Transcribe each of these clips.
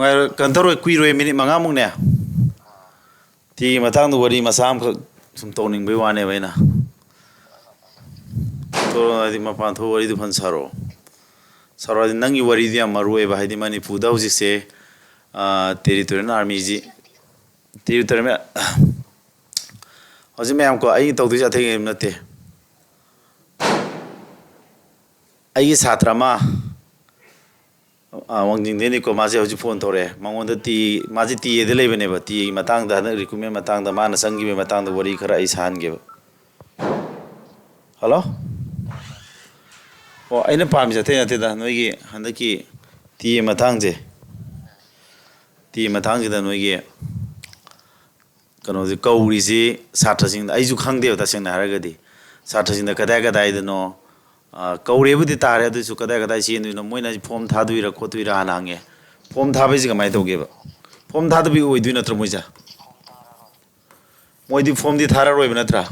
Kantor kuiroi minit manga mukne ti matang wari masam sum toning bai wane baina to adi mapan tho wari du phan saro saro di nangi wari di amaru e ba hadi mani puda hujik se territorial army ji territorial me hoji mayam ko ai to du ja the nate ai satra ma wangjing deni ko maje hoji phone thore mangonda ti maje ti ede lebene ba ti matang da na recommend matang da mana sangi me matang da wari khara ai san ge hello o aina pam ja the da noi gi handa ki ti matang je da noi gi kano je kauri ji satra sing ai ju khang de ta sing na har ga di satra sing da kada kada ai no kaure budi tare du su kada kada sin du no moina form tha du ira khotu ira hanange form tha bai ji kamai to ge ba form tha du bi oi du natra moija moi di form di thara roi natra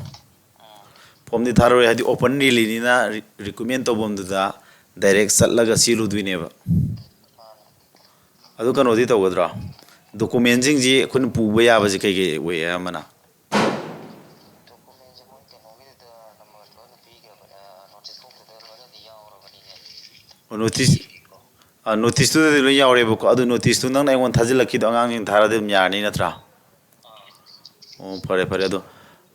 form di thara roi hadi open ni li na recommend to bom du da direct sat laga silu du ne ba adu kano di to godra document jing ji khun pu ba ya ba ji kai ge we amana notice to the yaure book adu notice to nang ngon thajil lakhi do angang thara dem yarni natra o pare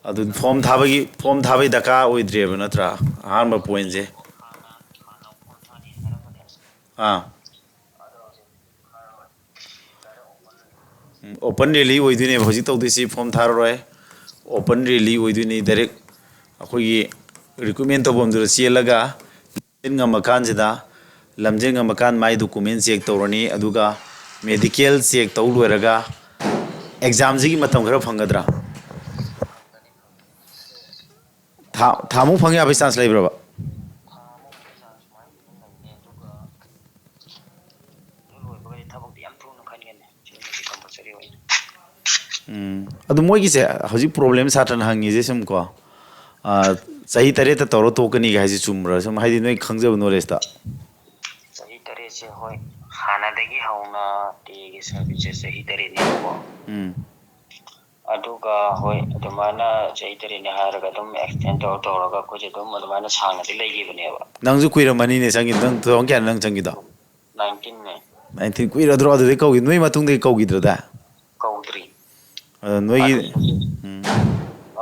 adu form thabai daka oidre ba natra harma point je open rally oidune hoji to disi form tharo roi open rally oidune direct akoi recommend to bom dur sielaga inga makan jida lamjenga makan mai document check torani aduga medical check tau loiraga exam ji matam khara phangadra thamu phangya bai chance laibra ba adu moi gi se hoji problem satan hangi je sum ko sahi tare ta toro to kani ga ji chumra sum haidi noi khangjab knowledge ta sahi tare se hoi hana dagi hauna te gi service sahi tare ne ko aduga hoi adumana sahi tare ne haraga dum extend to raga ko je dum adumana sangna di legi bane ba nangju kuira mani ne sangi dang to kya nang changi da 19 ne 19 kuira dro adu de ko noi matung de ko gidra da kaudri noi gi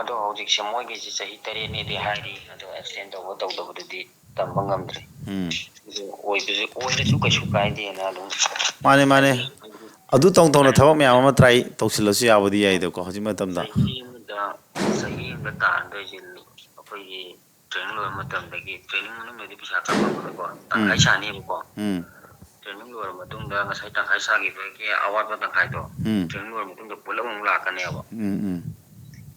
ado hojik samoy gi sahi tare ne de hari ado extend to di tambang ngamdri oi de su ka su kai de na dum mane adu tong tong na thawak me ama try tawsil su yabodi ai de ko hoji matam da sahi da tan de jil akoi gi training lo matam da gi training nu me di pisa ka ko tangai sa ni ko training lo matung da ngasai tangai sa gi ke awat ba tangai to training lo matung da pulam mu la ka ne ba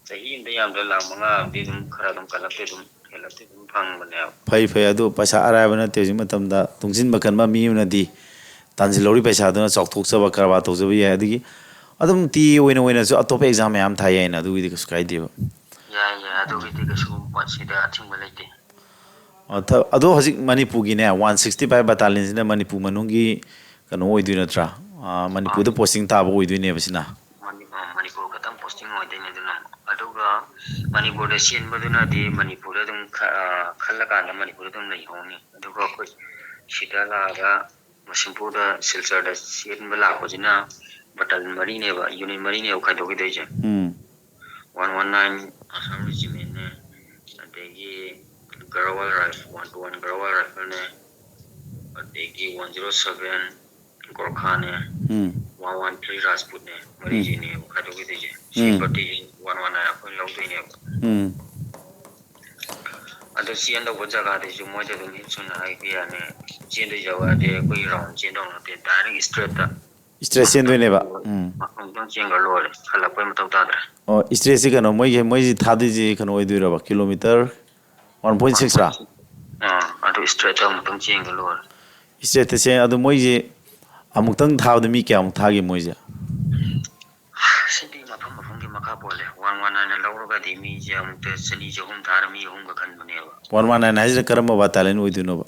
sahi inda yam da la manga di dum khara dum kalap te dum helap te dum phang ba ne phai adu paisa arai ba na te ji matam da tungsin bakan ma mi na di tanjilori paisa do na chok thok sa ba karwa to je ya adi adum ti oina so atop exam yam thai ya na du di ka skai de ya adu gi ti ka su pa si da thing ba lete ado hojik manipur gi ne 165 battalion sina manipur manungi kano oidu natra manipur da posting ta bo oidu ne basina manipur ka tam posting oide ne duna aduga manipur da sin baduna di manipur dum khalla ka na manipur dum nei honi aduga ko sidala ga masimpur da silchar da sin bala ko jina battalion mari ne ba unit mari ne ka dogi de je 119 Assam regiment ne adegi Garawal rifle 121 Garawal rifle ne adegi 107 Gorkha ne 113 Rajput ne mari ji ne ka dogi de je si party 119 apun log de ne ado si anda bo jaga de ju mo de dum hin hai ki ya ne jin de jawa de koi round jin dong de direct straight ta stress sen do ne ba dong jing ga lo le khala poi ma ta dra oh stress ga no moi ji thadi ji kano oidu ra ba kilometer 1.6 ra ado straight ta mutung jing ga lo straight se adu moi ji amuktang thawda mi kya amuk thagi moi ji sidi mafam gi makha bole 119 lawro ga di mi ji amuk te sani je hum thar mi hum ga khan bane ba 119 hajra karama battalion oidu no ba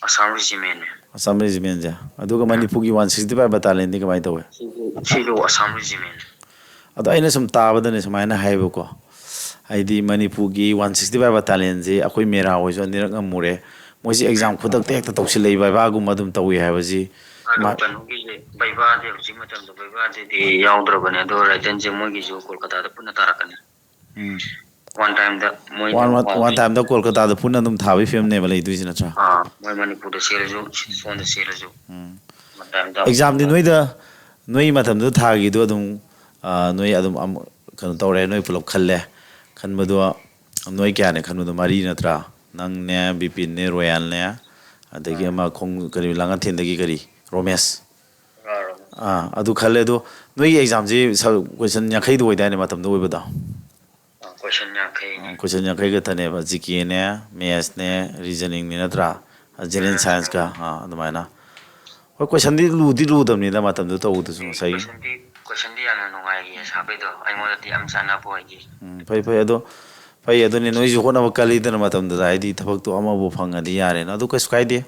Assam regiment Assam ꯔꯦꯖꯤꯃꯦꯟꯁꯦ ꯑꯗꯨꯒ ꯃꯅꯤꯄꯨꯔꯒꯤ 165 ꯕꯇꯥꯂꯤꯌꯟꯗꯤ ꯀꯃꯥꯏꯅ ꯇꯧꯋꯦ ꯁꯤꯁꯨ ꯑꯁꯥꯝ ꯔꯤꯖꯤꯃꯦꯟ ꯑꯗꯣ ꯑꯩꯅ ꯁꯨꯝ ꯇꯥꯕꯗꯅꯦ ꯁꯨꯃꯥꯏꯅ ꯍꯥꯏꯌꯦꯕꯀꯣ ꯍꯥꯏꯗꯤ ꯃꯅꯤꯄꯨꯔꯒꯤ 165 ꯕꯇꯥꯂꯤꯌꯟꯁꯤ ꯑꯩꯈꯣꯏ ꯃꯦꯔꯥ ꯍꯣꯏꯁꯨ ꯑꯅꯤꯔꯛ ꯉꯝꯃꯨꯔꯦ ꯃꯣꯏꯁꯤ ꯑꯦꯛꯖꯥꯝ ꯈꯨꯗꯛꯇ ꯍꯦꯛꯇ ꯇꯧꯁꯤꯜꯂꯛꯏ ꯕꯥꯏꯕꯥꯒꯨꯝꯕ ꯑꯗꯨꯝ ꯇꯧꯏ ꯍꯥꯏꯕꯁꯤ ꯑꯗꯣ ꯀꯩꯅꯣꯒꯤꯁꯦ ꯕꯩꯕꯥꯗꯤ ꯍꯧꯖꯤꯛ ꯃꯇꯝꯗ ꯕꯩꯕꯥꯗꯗꯤ ꯌꯥꯎꯗ꯭ꯔꯕꯅꯦ ꯑꯗꯣ ꯔꯥꯏꯇꯟꯁꯦ ꯃꯣꯏꯒꯤꯁꯨ ꯀꯣꯜꯀꯇꯥꯗ ꯄꯨꯟꯅ ꯇꯥꯔꯛꯀꯅꯤ ꯋꯥꯟ ꯇꯥꯏꯝꯗ ꯃꯣꯏꯅ ꯋꯥꯟ ꯇꯥꯏꯝꯗ ꯀꯣꯜꯀꯇꯥꯗ ꯄꯨꯟꯅ ꯑꯗꯨꯝ ꯊꯥꯕꯒꯤ ꯐꯤꯕꯝꯅꯦꯕ ꯂꯩꯗꯣꯏꯁꯤ ꯅꯠꯇ꯭ꯔꯥ ꯃꯣꯏ ꯃꯅꯤꯄꯨꯔꯗ ꯆꯦꯜꯂꯁꯨ ꯁꯣꯟꯗ ꯆꯦꯜꯂꯁꯨ ꯋꯥꯟ ꯇꯥꯏꯝꯗ ꯑꯦꯛꯖꯥꯝꯗꯤ ꯅꯣꯏꯗ ꯅꯣꯏ ꯃꯇꯝꯗꯨꯗ ꯊꯥꯈꯤꯗꯣ ꯑꯗꯨꯝ ꯅꯣꯏ ꯑꯗꯨꯝ ꯀꯩꯅꯣ ꯇꯧꯔꯦ ꯅꯣꯏ ꯄꯨꯂꯞ ꯈꯜꯂꯦ ꯈꯟꯕꯗꯣ ꯅꯣꯏ ꯀꯌꯥꯅꯦ ꯈꯟꯕꯗꯣ ꯃꯔꯤ ꯅꯠꯇ꯭ꯔꯥ ꯅꯪꯅꯦ ꯕꯤꯄꯤꯟꯅꯦ ꯔꯣꯌꯥꯜꯅꯦ ꯑꯗꯒꯤ ꯑꯃ ꯀꯔꯤ ꯂꯥꯡꯉꯊꯦꯟꯗꯒꯤ ꯀꯔꯤ ꯔꯣꯃꯦꯁ ꯑꯗꯨ ꯈꯜꯂꯦ ꯑꯗꯣ ꯅꯣꯏꯒꯤ ꯑꯦꯛꯖꯥꯝꯁꯤ ꯀꯣꯏꯁꯟ 50ꯗ ꯑꯣꯏꯗꯥꯏꯅꯦ ꯃꯇꯝꯗ ꯑꯣꯏꯕꯗꯣ ꯀꯣꯏꯁꯟ 50ꯅꯤ ꯀꯣꯏꯁꯟ 50 ꯈꯛꯇꯅꯦꯕ ꯖꯤꯀꯦꯅꯦ ꯃꯦꯠꯁꯅꯦ ꯔꯤꯖꯅꯤꯡꯅꯦ ꯅꯠꯇ꯭ꯔꯥ ꯖꯦꯅꯔꯦꯜ ꯁꯥꯏꯟꯁꯀ ꯑꯗꯨꯃꯥꯏꯅ ꯍꯣꯏ ꯀꯣꯏꯁꯟꯗꯤ ꯂꯨꯗꯤ ꯂꯨꯗꯕꯅꯤꯗ ꯃꯇꯝꯗꯨ ꯇꯧꯕꯗꯁꯨ ꯉꯁꯥꯏꯒꯤ ꯀꯣꯏꯁꯟꯗꯤ ꯌꯥꯝꯅ ꯅꯨꯡꯉꯥꯏꯈꯤ ꯁꯥꯕꯩꯗꯣ ꯑꯩꯉꯣꯟꯗꯗꯤ ꯌꯥꯝ ꯆꯥꯟꯅꯕ ꯑꯣꯏꯈꯤ ꯐꯩ ꯑꯗꯣ ꯐꯩ ꯑꯗꯨꯅꯦ ꯅꯣꯏꯁꯨ ꯍꯣꯠꯅꯕ ꯀꯜꯂꯤꯗꯅ ꯃꯇꯝꯗꯨꯗ ꯍꯥꯏꯗꯤ ꯊꯕꯛꯇꯣ ꯑꯃꯕꯨ ꯐꯪꯉꯗꯤ ꯌꯥꯔꯦꯅ ꯑꯗꯨ ꯀꯩꯁꯨ ꯀꯥꯏꯗꯦ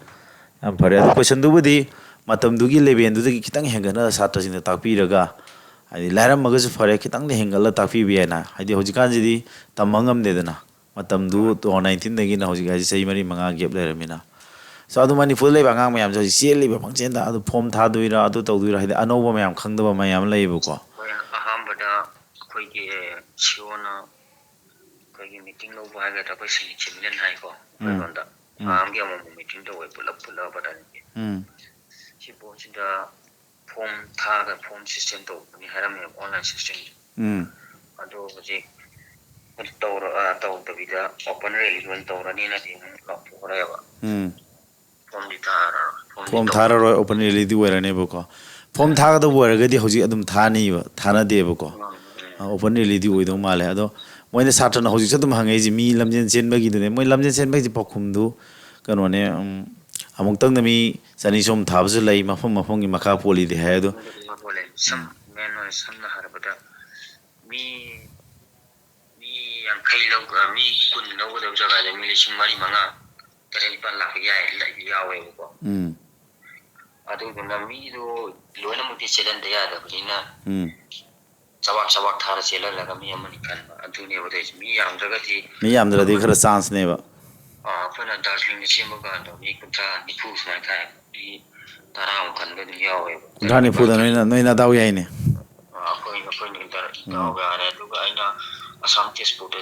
ꯌꯥꯝ ꯐꯔꯦ ꯑꯗꯣ ꯀꯣꯏꯁꯟꯗꯨꯕꯨꯗꯤ ꯃꯇꯝꯗꯨꯒꯤ ꯂꯦꯚꯦꯜꯗꯨꯗꯒꯤ ꯈꯤꯇꯪ ꯍꯦꯟꯒꯠꯅ ꯁꯥꯇ꯭ꯔꯁꯤꯡꯗ ꯇꯥꯛꯄꯤꯔꯒ ꯍꯥꯏꯗꯤ ꯂꯥꯏꯔꯝꯃꯒꯁꯨ ꯐꯔꯦ ꯈꯤꯇꯪꯗꯤ ꯍꯦꯟꯒꯠꯂ ꯇꯥꯛꯄꯤꯕ ꯌꯥꯏꯅ ꯍꯥꯏꯗꯤ ꯍꯧꯖꯤꯛꯀꯥꯟꯁꯤꯗꯤ ꯇꯝꯕ ꯉꯝꯗꯦꯗꯅ ꯃꯇꯝꯗꯨ 2019ꯗꯒꯤꯅ ꯍꯧꯖꯤꯛ ꯍꯥꯏꯁꯤ ꯆꯍꯤ 4-5 ꯒꯦꯞ ꯂꯩꯔꯕꯃꯤꯅ ꯑꯗꯨ ꯃꯅꯤꯄꯨꯔꯗ ꯂꯩꯕ ꯑꯉꯥꯡ ꯃꯌꯥꯝꯁꯦ ꯍꯧꯖꯤꯛ ꯆꯦꯜꯂꯤꯕ ꯄꯪꯆꯦꯟꯗ ꯑꯗꯨ ꯐꯣꯝ ꯊꯥꯗꯣꯏꯔꯥ ꯑꯗꯨ ꯇꯧꯗꯣꯏꯔꯥ ꯍꯥꯏꯗꯤ ꯑꯅꯧꯕ ꯃꯌꯥꯝ ꯈꯪꯗꯕ ꯃꯌꯥꯝ ꯂꯩꯌꯦꯕꯀꯣ ꯑꯍꯥꯟꯕꯗ ꯑꯩꯈꯣꯏꯒꯤ ꯁꯤꯑꯣꯅ ꯑꯩꯈꯣꯏꯒꯤ ꯃꯤꯇꯤꯡ ꯂꯧꯕ ꯍꯥꯏꯒꯗ꯭ꯔꯥ ꯑꯩꯈꯣꯏ ꯁꯦꯃꯤꯅꯥꯔ ꯍꯥꯏꯀꯣ ꯑꯩꯈꯣꯏ ꯂꯣꯟꯗ ꯊꯥ ꯑꯃꯒꯤ ꯃꯤꯇꯤꯡ ꯇꯧꯋꯦ ꯄꯨꯂꯞ ꯕꯇꯥꯂꯤꯌꯟꯒꯤ ꯁꯤ ꯄꯣꯠꯁꯤꯗ ꯐꯣꯝ ꯊꯥꯔꯒ ꯐꯣꯝ ꯁꯤꯁꯇꯦꯝ ꯇꯧꯕꯅꯤ ꯍꯥꯏꯔꯝꯃꯦꯕ ꯑꯣꯟꯂꯥꯏꯟ ꯁꯤꯁꯇꯦꯝ ꯑꯗꯣ ꯍꯧꯖꯤꯛ ꯇꯧꯗꯕꯤꯗ ꯑꯣꯄꯟ ꯔꯦꯂꯤ ꯑꯣꯏꯅ ꯇꯧꯔꯅꯤꯅꯗꯤ ꯑꯃꯨꯛ ꯂꯥꯎꯊꯣꯛꯈ꯭ꯔꯦꯕ ꯐꯣꯝꯗꯤ ꯊꯥꯔꯔꯣꯏ ꯐꯣꯝ ꯊꯥꯔꯔꯣꯏ ꯑꯣꯄꯟ ꯔꯦꯂꯤꯗꯤ ꯑꯣꯏꯔꯅꯦꯕꯀꯣ ꯐꯣꯝ ꯊꯥꯒꯗꯕ ꯑꯣꯏꯔꯒꯗꯤ ꯍꯧꯖꯤꯛ ꯑꯗꯨꯝ ꯊꯥꯅꯗꯦꯕꯀꯣ ꯑꯣꯄꯟ ꯔꯦꯂꯤꯗꯤ ꯑꯣꯏꯗꯧ ꯃꯥꯜꯂꯦ ꯑꯗꯣ ꯃꯣꯏꯅ ꯁꯥꯇ꯭ꯔꯅ ꯍꯧꯖꯤꯛꯁꯨ ꯑꯗꯨꯝ ꯍꯪꯉꯛꯏꯁꯤ ꯃꯤ ꯂꯝꯖꯦꯟ ꯆꯦꯟꯕꯒꯤꯗꯨꯅꯦ ꯃꯣꯏ ꯂꯝꯖꯦꯟ ꯆꯦꯟꯕꯒꯤꯁꯤ ꯄꯥꯎꯈꯨꯝꯗꯨ ꯀꯩꯅꯣꯅꯦ ꯑꯃꯨꯛꯇꯪꯗ ꯃꯤ 200 ꯊꯥꯕꯁꯨ ꯂꯩ ꯃꯐꯝꯒꯤ ꯃꯈꯥ ꯄꯣꯜꯂꯤꯗꯤ ꯍꯥꯏ ꯑꯗꯣ ꯃꯦꯟ ꯑꯣꯏꯅ ꯁꯝꯅ ꯍꯥꯏꯔꯕꯗ ꯃꯤ 50 ꯃꯤ 10 ꯂꯧꯒꯗꯕ ꯖꯒꯥꯗ ꯃꯤ 4,000-5,000 9 ꯂꯥꯛꯄ ꯌꯥꯎꯋꯦꯕꯀꯣ ꯑꯗꯨꯗꯨꯅ ꯃꯤꯗꯣ ꯂꯣꯏꯅꯃꯛꯇꯤ ꯆꯦꯜꯍꯟꯕ ꯌꯥꯗꯕꯅꯤꯅ ꯆꯕꯥꯛ ꯊꯥꯔ ꯆꯦꯜꯍꯜꯂꯒ ꯃꯤ ꯑꯃꯅꯤ ꯈꯟꯕ ꯑꯗꯨꯅꯦꯕ ꯑꯗꯩꯁꯤ ꯃꯤ ꯌꯥꯝꯗ꯭ꯔꯗꯤ ꯈꯔ ꯆꯥꯟꯁꯅꯦꯕ ꯑꯩꯈꯣꯏꯅ ꯗꯥꯔꯖꯤꯂꯤꯡꯗ ꯁꯦꯝꯕ ꯀꯥꯟꯗ ꯃꯤ 30-40 ꯁꯨꯃꯥꯏꯅ ꯊꯥꯏ ꯃꯤ 10 ꯈꯟꯕ ꯑꯗꯨꯝ ꯌꯥꯎꯋꯦꯕ 30-40 ꯅꯣꯏ ꯅꯗꯥꯎ ꯌꯥꯏꯅꯦ ꯑꯩꯈꯣꯏꯅ ꯗꯥꯎ ꯌꯥꯔꯦ ꯑꯗꯨꯒ ꯑꯩꯅ ꯑꯁꯥꯝ ꯇꯦꯖꯄꯨꯔ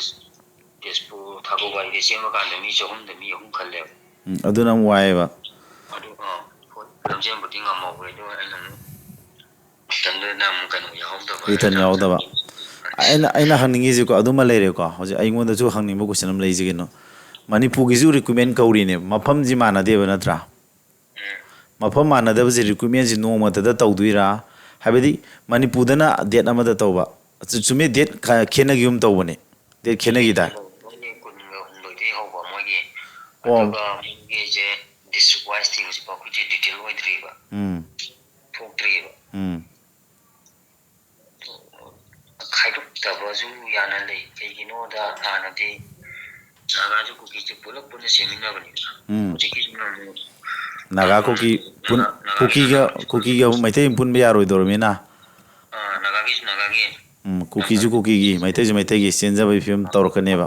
ꯊꯥꯒꯣꯕꯥꯏꯗ ꯁꯦꯝꯕ ꯀꯥꯟꯗ ꯃꯤ 300ꯗ ꯃꯤ 3 ꯈꯜꯂꯦꯕ ꯑꯗꯨꯅ ꯑꯃꯨꯛ ꯋꯥꯏꯑꯦꯕ ꯑꯗꯨꯒ ꯂꯝꯖꯦꯟꯕꯨꯗꯤ ꯉꯝꯍꯧꯋꯦ ꯑꯗꯨꯒ ꯑꯩꯅ ꯑꯃꯨꯛ ꯃꯇꯝꯗꯨꯗꯅ ꯑꯃꯨꯛ ꯀꯩꯅꯣ ꯌꯥꯎꯍꯧꯗꯕ ꯔꯤꯇꯟ ꯌꯥꯎꯗꯕ ꯑꯩꯅ ꯍꯪꯅꯤꯡꯉꯤꯁꯤꯀꯣ ꯑꯗꯨꯃ ꯂꯩꯔꯦꯀꯣ ꯍꯧꯖꯤꯛ ꯑꯩꯉꯣꯟꯗꯁꯨ ꯍꯪꯅꯤꯡꯕ ꯀꯣꯏꯁꯟ ꯑꯃ ꯂꯩꯁꯤ ꯀꯩꯅꯣ ꯃꯅꯤꯄꯨꯔꯒꯤꯁꯨ ꯔꯤꯀ꯭ꯔꯨꯏꯠꯃꯦꯟ ꯀꯧꯔꯤꯅꯦꯕ ꯃꯐꯝꯁꯤ ꯃꯥꯟꯅꯗꯦꯕ ꯅꯠꯇ꯭ꯔꯥ ꯃꯐꯝ ꯃꯥꯟꯅꯗꯕꯁꯦ ꯔꯤꯀ꯭ꯔꯨꯏꯠꯃꯦꯟꯁꯤ ꯅꯣꯡꯃꯇꯗ ꯇꯧꯗꯣꯏꯔꯥ ꯍꯥꯏꯕꯗꯤ ꯃꯅꯤꯄꯨꯔꯗꯅ ꯗꯦꯠ ꯑꯃꯗ ꯇꯧꯕ ꯆꯨꯝꯃꯦ ꯗꯦꯠ ꯈꯦꯠꯅꯈꯤꯒꯨꯝ ꯇꯧꯕꯅꯦ ꯗꯦꯠ ꯈꯦꯠꯅꯈꯤꯗꯥꯏ ꯃꯣꯏꯒꯤ 12ꯗꯒꯤ ꯍꯧꯕ ꯃꯣꯏꯒꯤ ꯑꯣ ꯑꯗꯨꯒ ꯃꯣꯏꯒꯤꯁꯦ ꯗꯤꯁꯇ꯭ꯔꯤꯛ ꯋꯥꯏꯁꯇꯤ ꯍꯧꯖꯤꯛꯐꯥꯎꯕꯗꯤ ꯗꯤꯇꯦꯜ ꯑꯣꯏꯗ꯭ꯔꯤꯕ ꯊꯣꯛꯇ꯭ꯔꯤꯕ ꯈꯥꯏꯗꯣꯛꯇꯕꯁꯨ ꯌꯥꯅ ꯂꯩ ꯀꯩꯒꯤꯅꯣꯗ ꯍꯥꯟꯅꯗꯤ ꯅꯥꯒꯥꯁꯨ ꯀꯨꯀꯤꯁꯨ ꯄꯨꯂꯞ ꯄꯨꯟꯅ ꯁꯦꯝꯃꯤꯟꯅꯕꯅꯤꯅ ꯍꯧꯖꯤꯛꯀꯤꯁꯤꯅ ꯑꯃꯨꯛ ꯅꯥꯒꯥ ꯀꯨꯀꯤꯒ ꯃꯩꯇꯩ ꯄꯨꯟꯕ ꯌꯥꯔꯣꯏꯗꯧꯔꯃꯤꯅ ꯅꯥꯒꯥꯒꯤꯁꯨ ꯅꯥꯒꯥꯒꯤ ꯀꯨꯀꯤꯁꯨ ꯀꯨꯀꯤꯒꯤ ꯃꯩꯇꯩꯁꯨ ꯃꯩꯇꯩꯒꯤ ꯆꯦꯟꯖꯕꯒꯤ ꯐꯤꯕꯝ ꯇꯧꯔꯛꯀꯅꯦꯕ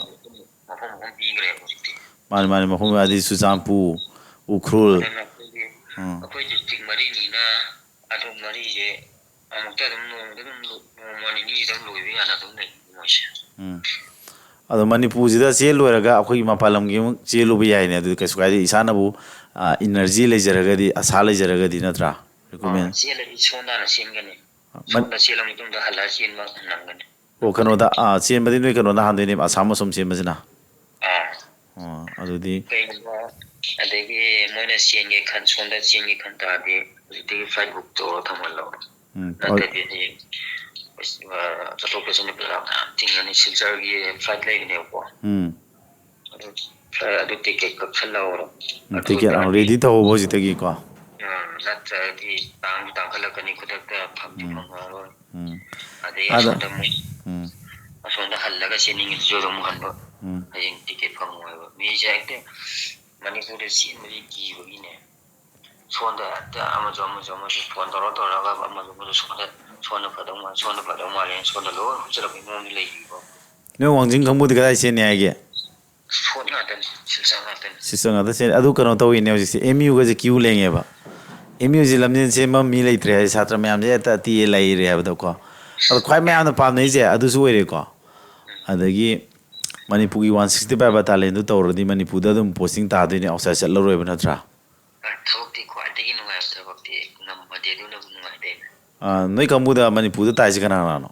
ꯃꯐꯝ ꯄꯤꯈ꯭ꯔꯦꯕ ꯍꯧꯖꯤꯛꯇꯤ ꯃꯥꯅꯤ ꯃꯐꯝ ꯑꯗꯤ ꯆꯨꯔꯆꯥꯟꯄꯨꯔ ꯎꯈ꯭ꯔꯨꯜ ꯑꯗꯨꯅ ꯑꯩꯈꯣꯏ ꯗꯤꯁꯇ꯭ꯔꯤꯛ 4ꯅꯤꯅ ꯑꯗꯨ 4ꯁꯦ ꯑꯃꯨꯛꯇ ꯑꯗꯨꯝ ꯅꯣꯡꯃ ꯅꯤꯅꯤꯁꯤꯗ ꯂꯣꯏꯕ ꯌꯥꯅ ꯑꯗꯨꯝ ꯂꯩ ꯃꯣꯏꯁꯦ ꯑꯗꯣ ꯃꯅꯤꯄꯨꯔꯁꯤꯗ ꯆꯦꯜꯂꯣꯏꯔꯒ ꯑꯩꯈꯣꯏꯒꯤ ꯃꯄꯥꯟ ꯂꯝꯒꯤ ꯑꯃꯨꯛ ꯆꯦꯜꯂꯨꯕ ꯌꯥꯏꯅꯦ ꯑꯗꯨꯗꯤ ꯀꯩꯁꯨ ꯀꯥꯏꯗꯦ ꯏꯁꯥꯅꯕꯨ ꯏꯅꯔꯖꯤ ꯂꯩꯖꯔꯒꯗꯤ ꯑꯁꯥ ꯂꯩꯖꯔꯒꯗꯤ ꯅꯠꯇ꯭ꯔꯥ ꯔꯤꯀ꯭ꯔꯨꯠꯃꯦꯟ ꯆꯦꯜꯂꯗꯤ ꯁꯣꯝꯗꯅ ꯆꯦꯟꯒꯅꯤ ꯁꯣꯝꯗ ꯆꯦꯜꯂ ꯃꯇꯨꯡꯗ ꯍꯜꯂꯒ ꯆꯦꯟꯕ ꯅꯪꯒꯅꯤ ꯑꯣ ꯀꯩꯅꯣꯗ ꯆꯦꯟꯕꯗꯤ ꯅꯣꯏ ꯀꯩꯅꯣꯗ ꯍꯥꯟꯗꯣꯏꯅꯦꯕ ꯑꯁꯥꯝ ꯑꯁꯣꯝ ꯆꯦꯟꯕꯁꯤꯅ ꯑꯗꯨꯗꯤ ꯀꯩꯒꯨꯝꯕ ꯑꯗꯒꯤ ꯃꯣꯏꯅ ꯁꯣꯝꯗ ꯆꯦꯟꯒꯦ ꯈꯟ ꯇꯥꯔꯗꯤ ꯍꯧꯖꯤꯛꯇꯒꯤ ꯐ꯭ꯂꯥꯏꯠ ꯕꯨꯛ ꯇꯧꯔ ꯊꯝꯍꯜꯂꯣ ꯅꯠꯇ꯭ꯔꯗꯤ ꯆꯠꯊꯣꯛ ꯆꯠꯁꯤꯟ ꯄꯩꯁꯥ ꯃꯌꯥꯝ ꯇꯤꯡꯉꯅꯤ ꯁꯤꯜꯆꯔꯒꯤ ꯐ꯭ꯂꯥꯏꯠ ꯂꯩꯕꯅꯦꯕꯀꯣ ꯑꯗꯨ ꯇꯤꯀꯦꯠ ꯀꯛꯁꯜꯍꯧꯔꯣ ꯑꯗꯨ ꯇꯤꯀꯦꯠ ꯑꯣꯏꯇꯥꯔꯗꯤ ꯔꯦꯗꯤ ꯇꯧꯍꯧꯕ ꯍꯧꯖꯤꯛꯇꯒꯤꯀꯣ ꯅꯠꯇ꯭ꯔꯗꯤ ꯇꯥꯡꯈꯠꯂꯛꯀꯅꯤ ꯈꯨꯗꯛꯇ ꯐꯪꯁꯨ ꯐꯪꯉꯔꯣꯏ ꯑꯗꯩ ꯑꯗ ꯑꯁꯣꯝꯗ ꯍꯜꯂꯒ ꯆꯦꯟꯅꯤꯡꯉꯤꯗꯨꯁꯨ ꯑꯗꯨꯝ ꯍꯟꯕ ꯍꯌꯦꯡ ꯇꯤꯀꯦꯠ ꯐꯪꯉꯣꯏꯕ ꯃꯤꯁꯦ ꯍꯦꯛꯇ ꯃꯅꯤꯄꯨꯔꯗ ꯆꯦꯟꯕꯁꯤ ꯀꯤꯕꯒꯤꯅꯦ ꯁꯣꯟꯗ ꯍꯦꯛꯇ ꯑꯃꯁꯨ ꯐꯣꯟ ꯇꯧꯔꯒ ꯑꯃꯁꯨ ꯁꯣꯟꯗ ꯐꯗꯧ ꯃꯥꯜꯂꯦ ꯁꯣꯟꯗ ꯂꯣꯏ ꯍꯨꯞꯆꯜꯂꯛꯄꯒꯤ ꯃꯑꯣꯡꯗ ꯂꯩꯈꯤꯕ ꯅꯣꯏ ꯋꯥꯡꯖꯤꯡ ꯈꯪꯕꯨꯗꯤ ꯀꯗꯥꯏ ꯆꯦꯟꯅꯤ ꯍꯥꯏꯒꯦ ꯁꯣꯠ ꯉꯥꯛꯇꯅꯤ ꯁꯤꯜꯆꯔ ꯉꯥꯛꯇꯅꯤ ꯁꯤꯁꯇꯔ ꯉꯥꯛꯇ ꯆꯦꯟ ꯑꯗꯨ ꯀꯩꯅꯣ ꯇꯧꯋꯤꯅꯦ ꯍꯧꯖꯤꯛꯁꯦ ꯑꯦꯝ ꯌꯨꯒꯁꯦ ꯀ꯭ꯌꯨ ꯂꯦꯡꯉꯦꯕ ꯑꯦꯝ ꯌꯨꯁꯤ ꯂꯝꯖꯦꯟ ꯆꯦꯟꯕ ꯃꯤ ꯂꯩꯇ꯭ꯔꯦ ꯍꯥꯏꯗꯤ ꯁꯥꯇ꯭ꯔ ꯃꯌꯥꯝꯁꯦ ꯍꯦꯛꯇ ꯑꯇꯤꯌꯦ ꯂꯩꯔꯦ ꯍꯥꯏꯕꯗꯣꯀꯣ ꯑꯗꯣ ꯈ꯭ꯋꯥꯏ ꯃꯌꯥꯝꯅ ꯄꯥꯝꯅꯩꯁꯦ ꯑꯗꯨꯁꯨ ꯑꯣꯏꯔꯦꯀꯣ ꯑꯗꯒꯤ ꯃꯅꯤꯄꯨꯔꯒꯤ 165 ꯕꯇꯥꯂꯤꯌꯟꯗꯨ ꯇꯧꯔꯗꯤ ꯃꯅꯤꯄꯨꯔꯗ ꯑꯗꯨꯝ ꯄꯣꯁꯇꯤꯡ ꯇꯥꯗꯣꯏꯅꯦ ꯑꯥꯎꯠꯁꯥꯏꯠ ꯆꯠꯂꯔꯣꯏꯕ ꯅꯠꯇ꯭ꯔꯥ ꯊꯕꯛꯇꯤ ꯈ꯭ꯋꯥꯏꯗꯒꯤ ꯅꯨꯡꯉꯥꯏꯕ ꯊꯕꯛꯇꯤ ꯉꯝꯃꯗꯤ ꯑꯗꯨꯅꯕꯨ ꯅꯨꯡꯉꯥꯏꯗꯦ ꯅꯣꯏ ꯀꯥꯡꯕꯨꯗ ꯃꯅꯤꯄꯨꯔꯗ ꯇꯥꯏꯁꯦ ꯀꯅꯥ ꯀꯅꯥꯅꯣ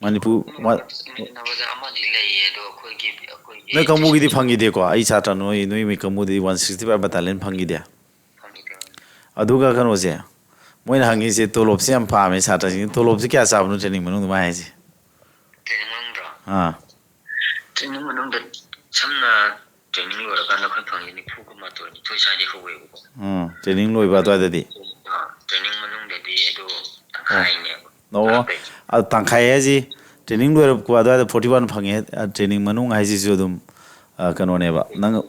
ꯃꯅꯤꯄꯨꯔ ꯏꯃꯥꯟꯅꯕꯗ ꯑꯃꯗꯤ ꯂꯩꯌꯦ ꯑꯗꯣ ꯑꯩꯈꯣꯏꯒꯤ ꯅꯣꯏ ꯀꯥꯡꯕꯨꯒꯤꯗꯤ ꯐꯪꯈꯤꯗꯦꯀꯣ ꯑꯩ ꯁꯥꯇ꯭ꯔ ꯅꯣꯏ ꯀꯥꯡꯕꯨꯗꯤ 165 ꯕꯇꯥꯂꯤꯌꯟ ꯐꯪꯈꯤꯗꯦ ꯐꯪꯈꯤꯗꯦ ꯑꯗꯨꯒ ꯀꯩꯅꯣꯁꯦ ꯃꯣꯏꯅ ꯍꯪꯉꯤꯁꯦ ꯇꯣꯂꯣꯞꯁꯦ ꯌꯥꯝ ꯄꯥꯝꯃꯦ ꯁꯥꯇ꯭ꯔꯁꯤꯡ ꯇꯣꯂꯣꯞꯁꯦ ꯀꯌꯥ ꯆꯥꯕꯅꯣ ꯇ꯭ꯔꯦꯅꯤꯡ ꯃꯅꯨꯡꯗ ꯃꯥ ꯍꯥꯏꯁꯦ ꯇ꯭ꯔꯦꯅꯤꯡ ꯃꯅꯨꯡꯗ ꯑꯥ ꯇ꯭ꯔꯦꯅꯤꯡ ꯃꯅꯨꯡꯗ ꯁꯝꯅ ꯇ꯭ꯔꯦꯅꯤꯡ ꯂꯣꯏꯔꯀꯥꯟꯗ ꯑꯩꯈꯣꯏ ꯐꯪꯉꯤ 92 ꯁ꯭ꯋꯥꯏꯗꯩ ꯍꯧꯋꯦꯕꯀꯣ ꯇ꯭ꯔꯦꯅꯤꯡ ꯂꯣꯏꯕ ꯑꯗꯨꯋꯥꯏꯗꯗꯤ ꯇ꯭ꯔꯦꯅꯤꯡ ꯃꯅꯨꯡꯗꯗꯤ ꯑꯗꯨ ꯑꯣ ꯇꯪꯈꯥꯏꯅꯦꯕ ꯑꯣ ꯑꯗꯨ ꯇꯪꯈꯥꯏ ꯍꯥꯏꯁꯤ ꯇ꯭ꯔꯦꯅꯤꯡ ꯂꯣꯏꯔꯛꯄ ꯑꯗꯨꯋꯥꯏꯗ 41 ꯐꯪꯉꯦ ꯇ꯭ꯔꯦꯅꯤꯡ ꯃꯅꯨꯡ ꯍꯥꯏꯁꯤꯁꯨ ꯑꯗꯨꯝ ꯀꯩꯅꯣꯅꯦꯕ ꯅꯪ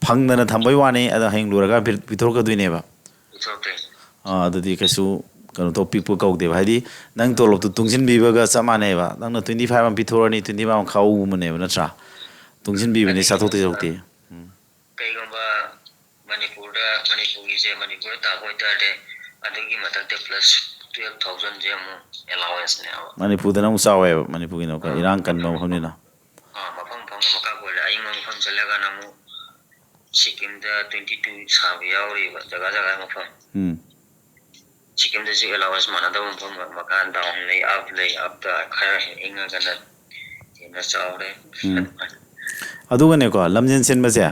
ꯐꯪꯗꯅ ꯊꯝꯕꯩ ꯋꯥꯅꯤ ꯑꯗꯣ ꯍꯌꯦꯡ ꯂꯣꯏꯔꯀꯥꯟ ꯄꯤꯊꯣꯔꯛꯀꯗꯣꯏꯅꯦꯕ ꯑꯗꯨꯗꯤ ꯀꯩꯁꯨ ꯀꯩꯅꯣ ꯇꯧ ꯄꯤꯛꯄ ꯀꯧꯗꯦꯕ ꯍꯥꯏꯗꯤ ꯅꯪ ꯇꯣꯂꯣꯞꯇꯣ ꯇꯨꯡꯁꯤꯟꯕꯤꯕꯒ ꯆꯞ ꯃꯥꯟꯅꯩꯕ ꯅꯪꯅ 25 ꯑꯃ ꯄꯤꯊꯣꯔꯛꯑꯅꯤ 25 ꯑꯃ ꯈꯥꯎꯒꯨꯝꯕꯅꯦꯕ ꯅꯠꯇ꯭ꯔꯥ ꯇꯨꯡꯁꯤꯟꯕꯤꯕꯅꯤ ꯆꯥꯊꯣꯛꯇꯤ ꯆꯥꯊꯣꯛꯇꯦ ꯀꯩꯒꯨꯝꯕ ꯃꯅꯤꯄꯨꯔꯗ ꯇꯥꯕ ꯑꯣꯏꯇꯥꯔꯗꯤ ꯑꯗꯨꯒꯤ ꯃꯊꯛꯇ ꯄ꯭ꯂꯁ 12,000ꯁꯦ ꯑꯃꯨꯛ ꯑꯦꯂꯥꯎꯋꯦꯟꯁꯅꯦꯕ ꯃꯅꯤꯄꯨꯔꯗꯅ ꯑꯃꯨꯛ ꯆꯥꯎꯋꯦꯕ ꯃꯅꯤꯄꯨꯔꯒꯤꯅ ꯏꯔꯥꯡ ꯀꯟꯕ ꯃꯐꯝꯅꯤꯅ ꯃꯐꯝ ꯃꯈꯥ ꯄꯣꯜꯂꯦ ꯑꯏꯪꯕ ꯃꯐꯝ ꯆꯠꯂꯒꯅ ꯑꯃꯨꯛ ꯁꯤꯀꯤꯝꯗ 22 ꯁꯥꯕ ꯌꯥꯎꯔꯤꯕ ꯖꯒꯥ ꯃꯐꯝ ꯁꯤꯀꯤꯝꯗꯁꯨ ꯑꯦꯂꯥꯎꯋꯦꯟꯁ ꯃꯥꯟꯅꯗꯕ ꯃꯐꯝ ꯃꯈꯥ ꯗꯥꯎꯟ ꯂꯩ ꯑꯞꯇ ꯈꯔ ꯏꯪꯉꯒꯅ ꯍꯦꯟꯅ ꯆꯥꯎꯔꯦ ꯑꯗꯨꯒꯅꯦꯀꯣ ꯂꯝꯖꯦꯟ ꯆꯦꯟꯕꯁꯦ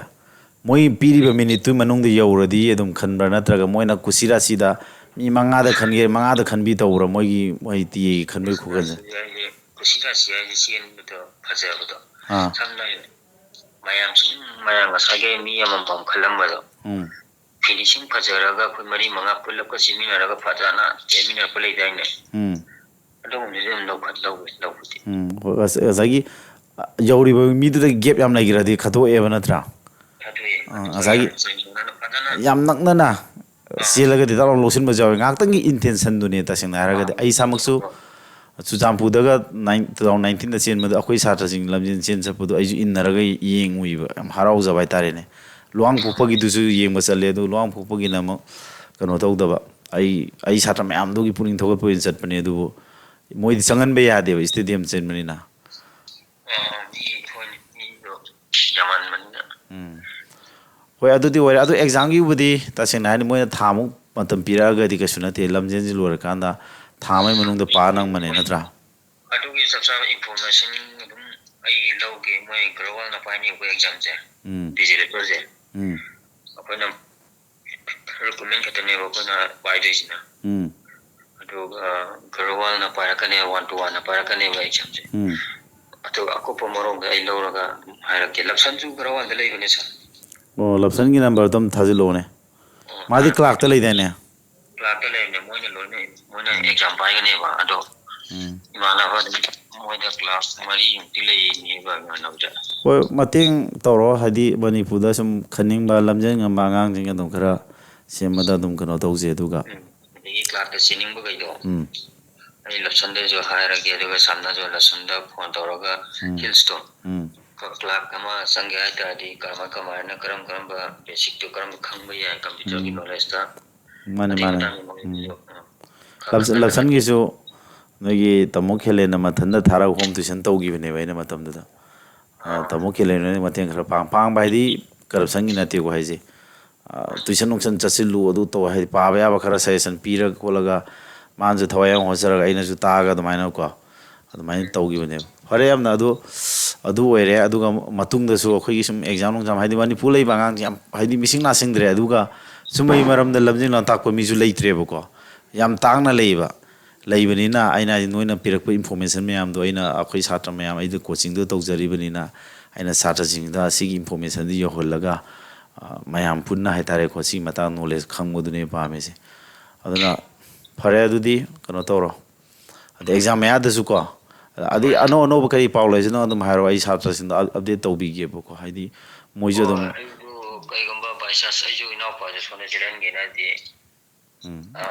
ꯃꯣꯏ ꯄꯤꯔꯤꯕ ꯃꯤꯅꯤꯠꯇꯨꯒꯤ ꯃꯅꯨꯡꯗ ꯌꯧꯔꯗꯤ ꯑꯗꯨꯝ ꯈꯟꯕ꯭ꯔꯥ ꯅꯠꯇ꯭ꯔꯒ ꯃꯣꯏꯅ ꯀꯨꯁꯤꯔꯥꯁꯤꯗ ꯃꯤ ꯃꯉꯥꯗ ꯈꯟꯒꯦ ꯃꯉꯥꯗ ꯈꯟꯕꯤ ꯇꯧꯕ꯭ꯔꯥ ꯃꯣꯏ ꯇꯤꯑꯦꯒꯤ ꯈꯟꯕꯒꯤ ꯈꯨꯀꯟꯁꯦ ꯀꯨꯁꯤꯔꯥꯁꯤ ꯍꯥꯏꯁꯦ ꯆꯦꯟꯕꯗꯣ ꯐꯖꯕꯗꯣ ꯑꯥ ꯁꯝꯅ ꯃꯌꯥꯝ ꯉꯁꯥꯏꯒꯤ ꯃꯤ ꯑꯃꯃꯝ ꯈꯜꯂꯝꯕꯗꯣ ꯐꯤꯅꯤꯁꯤꯡ ꯐꯖꯔꯒ ꯑꯩꯈꯣꯏ 4-5 ꯄꯨꯜꯂꯞꯀ ꯆꯦꯟꯃꯤꯟꯅꯔꯒ ꯐꯖꯅ ꯆꯦꯟꯃꯤꯟꯅꯔꯛꯄ ꯂꯩꯗꯥꯏꯅꯦ ꯑꯗꯨꯒꯨꯝꯕꯗꯨꯁꯨ ꯑꯗꯨꯝ ꯂꯧꯕꯗꯤ ꯉꯁꯥꯏꯒꯤ ꯌꯧꯔꯤꯕ ꯃꯤꯗꯨꯗ ꯒꯦꯞ ꯌꯥꯝ ꯂꯩꯈ꯭ꯔꯗꯤ ꯈꯠꯇꯣꯛꯑꯦꯕ ꯅꯠꯇ꯭ꯔꯥ ꯉꯁꯥꯏꯒꯤ ꯌꯥꯝ ꯅꯛꯅꯅ ꯆꯦꯜꯂꯒꯗꯤ ꯗꯥꯎ ꯂꯧꯁꯤꯟꯕꯁꯨ ꯌꯥꯎꯋꯦ ꯉꯥꯏꯍꯥꯛꯇꯪꯒꯤ ꯏꯟꯇꯦꯟꯁꯟꯗꯨꯅꯦ ꯇꯁꯦꯡꯅ ꯍꯥꯏꯔꯒꯗꯤ ꯑꯩ ꯏꯁꯥꯃꯛꯁꯨ ꯆꯨꯔꯆꯥꯟꯄꯨꯔꯗꯒ 2019ꯗ ꯆꯦꯟꯕꯗ ꯑꯩꯈꯣꯏ ꯁꯥꯇ꯭ꯔꯁꯤꯡ ꯂꯝꯖꯦꯟ ꯆꯠꯄꯗꯣ ꯑꯩꯁꯨ ꯏꯟꯅꯔꯒ ꯌꯦꯡꯉꯨꯏꯕ ꯌꯥꯝ ꯍꯔꯥꯎꯖꯕ ꯍꯥꯏꯇꯥꯔꯦꯅꯦ ꯂꯨꯋꯥꯡꯄꯣꯛꯄꯒꯤꯗꯨꯁꯨ ꯌꯦꯡꯕ ꯆꯠꯂꯦ ꯑꯗꯨ ꯂꯨꯋꯥꯡꯄꯣꯛꯄꯒꯤꯅ ꯑꯃꯨꯛ ꯀꯩꯅꯣ ꯇꯧꯗꯕ ꯑꯩ ꯁꯥꯇ꯭ꯔ ꯃꯌꯥꯝꯗꯨꯒꯤ ꯄꯨꯛꯅꯤꯡ ꯊꯧꯒꯠꯄ ꯑꯣꯏꯅ ꯆꯠꯄꯅꯦ ꯑꯗꯨꯕꯨ ꯃꯣꯏꯗꯤ ꯆꯪꯍꯟꯕ ꯌꯥꯗꯦꯕ ꯏꯁꯇꯦꯗꯤꯌꯝ ꯆꯦꯟꯕꯅꯤꯅ ꯃꯤꯗꯣ ꯌꯥꯝꯃꯟꯕꯅꯤꯅ ꯍꯣꯏ ꯑꯗꯨꯗꯤ ꯑꯣꯏꯔꯦ ꯑꯗꯨ ꯑꯦꯛꯖꯥꯝꯒꯤꯕꯨꯗꯤ ꯇꯁꯦꯡꯅ ꯍꯥꯏꯔꯗꯤ ꯃꯣꯏꯅ ꯊꯥꯃꯨꯛ ꯃꯇꯝ ꯄꯤꯔꯛꯑꯒꯗꯤ ꯀꯩꯁꯨ ꯅꯠꯇꯦ ꯂꯝꯖꯦꯟꯁꯤ ꯂꯣꯏꯔꯀꯥꯟꯗ ꯊꯥ ꯑꯃꯒꯤ ꯃꯅꯨꯡꯗ ꯄꯥ ꯅꯪꯕꯅꯦ ꯅꯠꯇ꯭ꯔꯥ ꯑꯗꯨꯒꯤ ꯆꯞ ꯆꯥꯕ ꯏꯟꯐꯣꯔꯃꯦꯁꯟ ꯑꯗꯨꯝ ꯑꯩ ꯂꯧꯒꯦ ꯃꯣꯏ ꯒ꯭ꯂꯣꯕꯜꯅ ꯄꯥꯏꯅꯤꯡꯕ ꯑꯦꯛꯖꯥꯝꯁꯦ ꯚꯤꯖꯤꯂꯦꯇꯔꯁꯦ ꯑꯩꯈꯣꯏꯅ ꯔꯤꯀ꯭ꯔꯨꯠꯃꯦꯟ ꯈꯛꯇꯅꯦꯕ ꯑꯩꯈꯣꯏꯅ ꯄꯥꯏꯗꯣꯏꯁꯤꯅ ꯑꯗꯨꯒ ꯒ꯭ꯂꯣꯕꯜꯅ ꯄꯥꯏꯔꯛꯀꯅꯤ 1-to-1ꯅ ꯄꯥꯏꯔꯛꯀꯅꯦꯕ ꯑꯦꯛꯖꯥꯝꯁꯦ ꯑꯗꯨꯒ ꯑꯀꯨꯞꯄ ꯃꯔꯣꯜꯗ ꯑꯩ ꯂꯧꯔꯒ ꯍꯥꯏꯔꯛꯀꯦ ꯂꯞꯁꯟꯁꯨ ꯒ꯭ꯂꯣꯕꯜꯗ ꯂꯩꯕꯅꯦ ꯁꯥꯔ ꯑꯣ ꯂꯞꯁꯟꯒꯤ ꯅꯝꯕꯔꯗꯣ ꯑꯝ ꯊꯥꯖꯤꯜꯂꯛꯑꯣꯅꯦ ꯃꯥꯗꯤ ꯀ꯭ꯂꯥꯛꯇ ꯂꯩꯗꯥꯏꯅꯦ ꯀ꯭ꯂꯥꯛꯇ ꯂꯩꯕꯅꯦ ꯃꯣꯏꯅ ꯑꯦꯛꯖꯥꯝ ꯄꯥꯏꯒꯅꯦꯕ ꯑꯗꯣ ꯏꯃꯥꯟꯅꯕ ꯃꯣꯏꯗ ꯀ꯭ꯂꯥꯁ 4ꯃꯨꯛꯇꯤ ꯂꯩꯅꯦꯕ ꯏꯃꯥꯟꯅꯕꯗ ꯍꯣꯏ ꯃꯇꯦꯡ ꯇꯧꯔꯣ ꯍꯥꯏꯗꯤ ꯃꯅꯤꯄꯨꯔꯗ ꯁꯨꯝ ꯈꯟꯅꯤꯡꯕ ꯂꯝꯖꯦꯟ ꯉꯝꯕ ꯑꯉꯥꯡꯁꯤꯡ ꯑꯗꯨꯝ ꯈꯔ ꯁꯦꯝꯕꯗ ꯑꯗꯨꯝ ꯀꯩꯅꯣ ꯇꯧꯁꯦ ꯑꯗꯨꯒ ꯑꯗꯒꯤ ꯀ꯭ꯂꯥꯛꯇ ꯆꯦꯟꯅꯤꯡꯕꯈꯩꯗꯣ ꯑꯩ ꯂꯞꯁꯟꯗꯁꯨ ꯍꯥꯏꯔꯒꯦ ꯑꯗꯨꯒ ꯁꯝꯅꯁꯨ ꯂꯞꯁꯟꯗ ꯐꯣꯟ ꯇꯧꯔꯒ ꯍꯤꯜꯁꯇꯣ ꯀ꯭ꯂꯥꯛ ꯑꯃ ꯆꯪꯒꯦ ꯍꯥꯏꯇꯥꯔꯗꯤ ꯀꯃꯥꯏꯅ ꯀꯔꯝꯕ ꯕꯦꯁꯤꯛꯇꯣ ꯀꯔꯝꯕ ꯈꯪꯕ ꯌꯥꯏ ꯀꯝꯄ꯭ꯌꯨꯇꯔꯒꯤ ꯅꯣꯂꯦꯖꯇ ꯃꯥꯅꯦ ꯑꯗꯨꯒꯤ ꯃꯥꯅꯦ ꯃꯇꯥꯡꯗ ꯂꯞꯁꯟꯒꯤꯁꯨ ꯅꯣꯏꯒꯤ ꯇꯥꯃꯣ ꯈꯦꯂꯦꯟꯅ ꯃꯊꯟꯇ ꯊꯥꯔꯒ ꯍꯣꯝ ꯇ꯭ꯌꯨꯁꯟ ꯇꯧꯈꯤꯕꯅꯦꯕ ꯑꯩꯅ ꯃꯇꯝꯗꯨꯗ ꯇꯥꯃꯣ ꯈꯦꯂꯦꯟꯅ ꯃꯇꯦꯡ ꯈꯔ ꯄꯥꯡꯕ ꯍꯥꯏꯗꯤ ꯀꯔꯞꯁꯟꯒꯤ ꯅꯠꯇꯦꯀꯣ ꯍꯥꯏꯁꯦ ꯇꯨꯏꯁꯟ ꯅꯨꯡꯁꯟ ꯆꯠꯁꯤꯜꯂꯨ ꯑꯗꯨ ꯇꯧ ꯍꯥꯏꯗꯤ ꯄꯥꯕ ꯌꯥꯕ ꯈꯔ ꯁꯖꯦꯁꯟ ꯄꯤꯔꯒ ꯈꯣꯠꯂꯒ ꯃꯥꯅꯁꯨ ꯊꯋꯥꯏ ꯌꯥꯎꯅ ꯍꯣꯠꯆꯔꯒ ꯑꯩꯅꯁꯨ ꯇꯥꯛꯑꯒ ꯑꯗꯨꯃꯥꯏꯅꯀꯣ ꯑꯗꯨꯃꯥꯏꯅ ꯇꯧꯈꯤꯕꯅꯦꯕ ꯐꯔꯦ ꯌꯥꯝꯅ ꯑꯗꯨ ꯑꯣꯏꯔꯦ ꯑꯗꯨꯒ ꯃꯇꯨꯡꯗꯁꯨ ꯑꯩꯈꯣꯏꯒꯤ ꯁꯨꯝ ꯑꯦꯛꯖꯥꯝ ꯅꯨꯡꯖꯥꯝ ꯍꯥꯏꯗꯤ ꯃꯅꯤꯄꯨꯔ ꯂꯩꯕ ꯑꯉꯥꯡꯁꯦ ꯌꯥꯝ ꯍꯥꯏꯗꯤ ꯃꯤꯁꯤꯡ ꯅꯥꯁꯤꯡꯗ꯭ꯔꯦ ꯑꯗꯨꯒ ꯁꯨꯝꯕꯒꯤ ꯃꯔꯝꯗ ꯂꯝꯖꯦꯟ ꯇꯥꯛꯄ ꯃꯤꯁꯨ ꯂꯩꯇ꯭ꯔꯦꯕꯀꯣ ꯌꯥꯝ ꯇꯥꯡꯅ ꯂꯩꯕꯅꯤꯅ ꯑꯩꯅ ꯍꯥꯏꯗꯤ ꯅꯣꯏꯅ ꯄꯤꯔꯛꯄ ꯏꯟꯐꯣꯔꯃꯦꯁꯟ ꯃꯌꯥꯝꯗꯣ ꯑꯩꯅ ꯑꯩꯈꯣꯏ ꯁꯥꯇ꯭ꯔ ꯃꯌꯥꯝ ꯑꯩꯗꯣ ꯀꯣꯆꯤꯡꯗꯣ ꯇꯧꯖꯔꯤꯕꯅꯤꯅ ꯑꯩꯅ ꯁꯥꯇ꯭ꯔꯁꯤꯡꯗ ꯁꯤꯒꯤ ꯏꯟꯐꯣꯔꯃꯦꯁꯟꯗꯨ ꯌꯧꯍꯜꯂꯒ ꯃꯌꯥꯝ ꯄꯨꯟꯅ ꯍꯥꯏꯇꯥꯔꯦꯀꯣ ꯁꯤꯒꯤ ꯃꯇꯥꯡ ꯅꯣꯂꯦꯖ ꯈꯪꯕꯗꯨꯅꯦ ꯄꯥꯝꯃꯤꯁꯦ ꯑꯗꯨꯅ ꯐꯔꯦ ꯑꯗꯨꯗꯤ ꯀꯩꯅꯣ ꯇꯧꯔꯣ ꯑꯗꯩ ꯑꯦꯛꯖꯥꯝ ꯃꯌꯥꯗꯁꯨꯀꯣ ꯑꯗꯩ ꯑꯅꯧ ꯑꯅꯧꯕ ꯀꯔꯤ ꯄꯥꯎ ꯂꯩꯁꯤꯅꯣ ꯑꯗꯨꯝ ꯍꯥꯏꯔꯛꯑꯣ ꯑꯩ ꯁꯥꯇ꯭ꯔꯁꯤꯡꯗꯣ ꯑꯞꯗꯦꯠ ꯇꯧꯕꯤꯒꯦꯕꯀꯣ ꯍꯥꯏꯗꯤ ꯃꯣꯏꯁꯨ ꯑꯗꯨꯝ ꯑꯩꯁꯨ ꯀꯩꯒꯨꯝꯕ ꯏꯁꯥ ꯑꯩꯁꯨ ꯏꯅꯥꯎꯄꯥꯁꯨ ꯁꯣꯟꯗ ꯆꯦꯜꯍꯟꯒꯦꯅꯗꯤ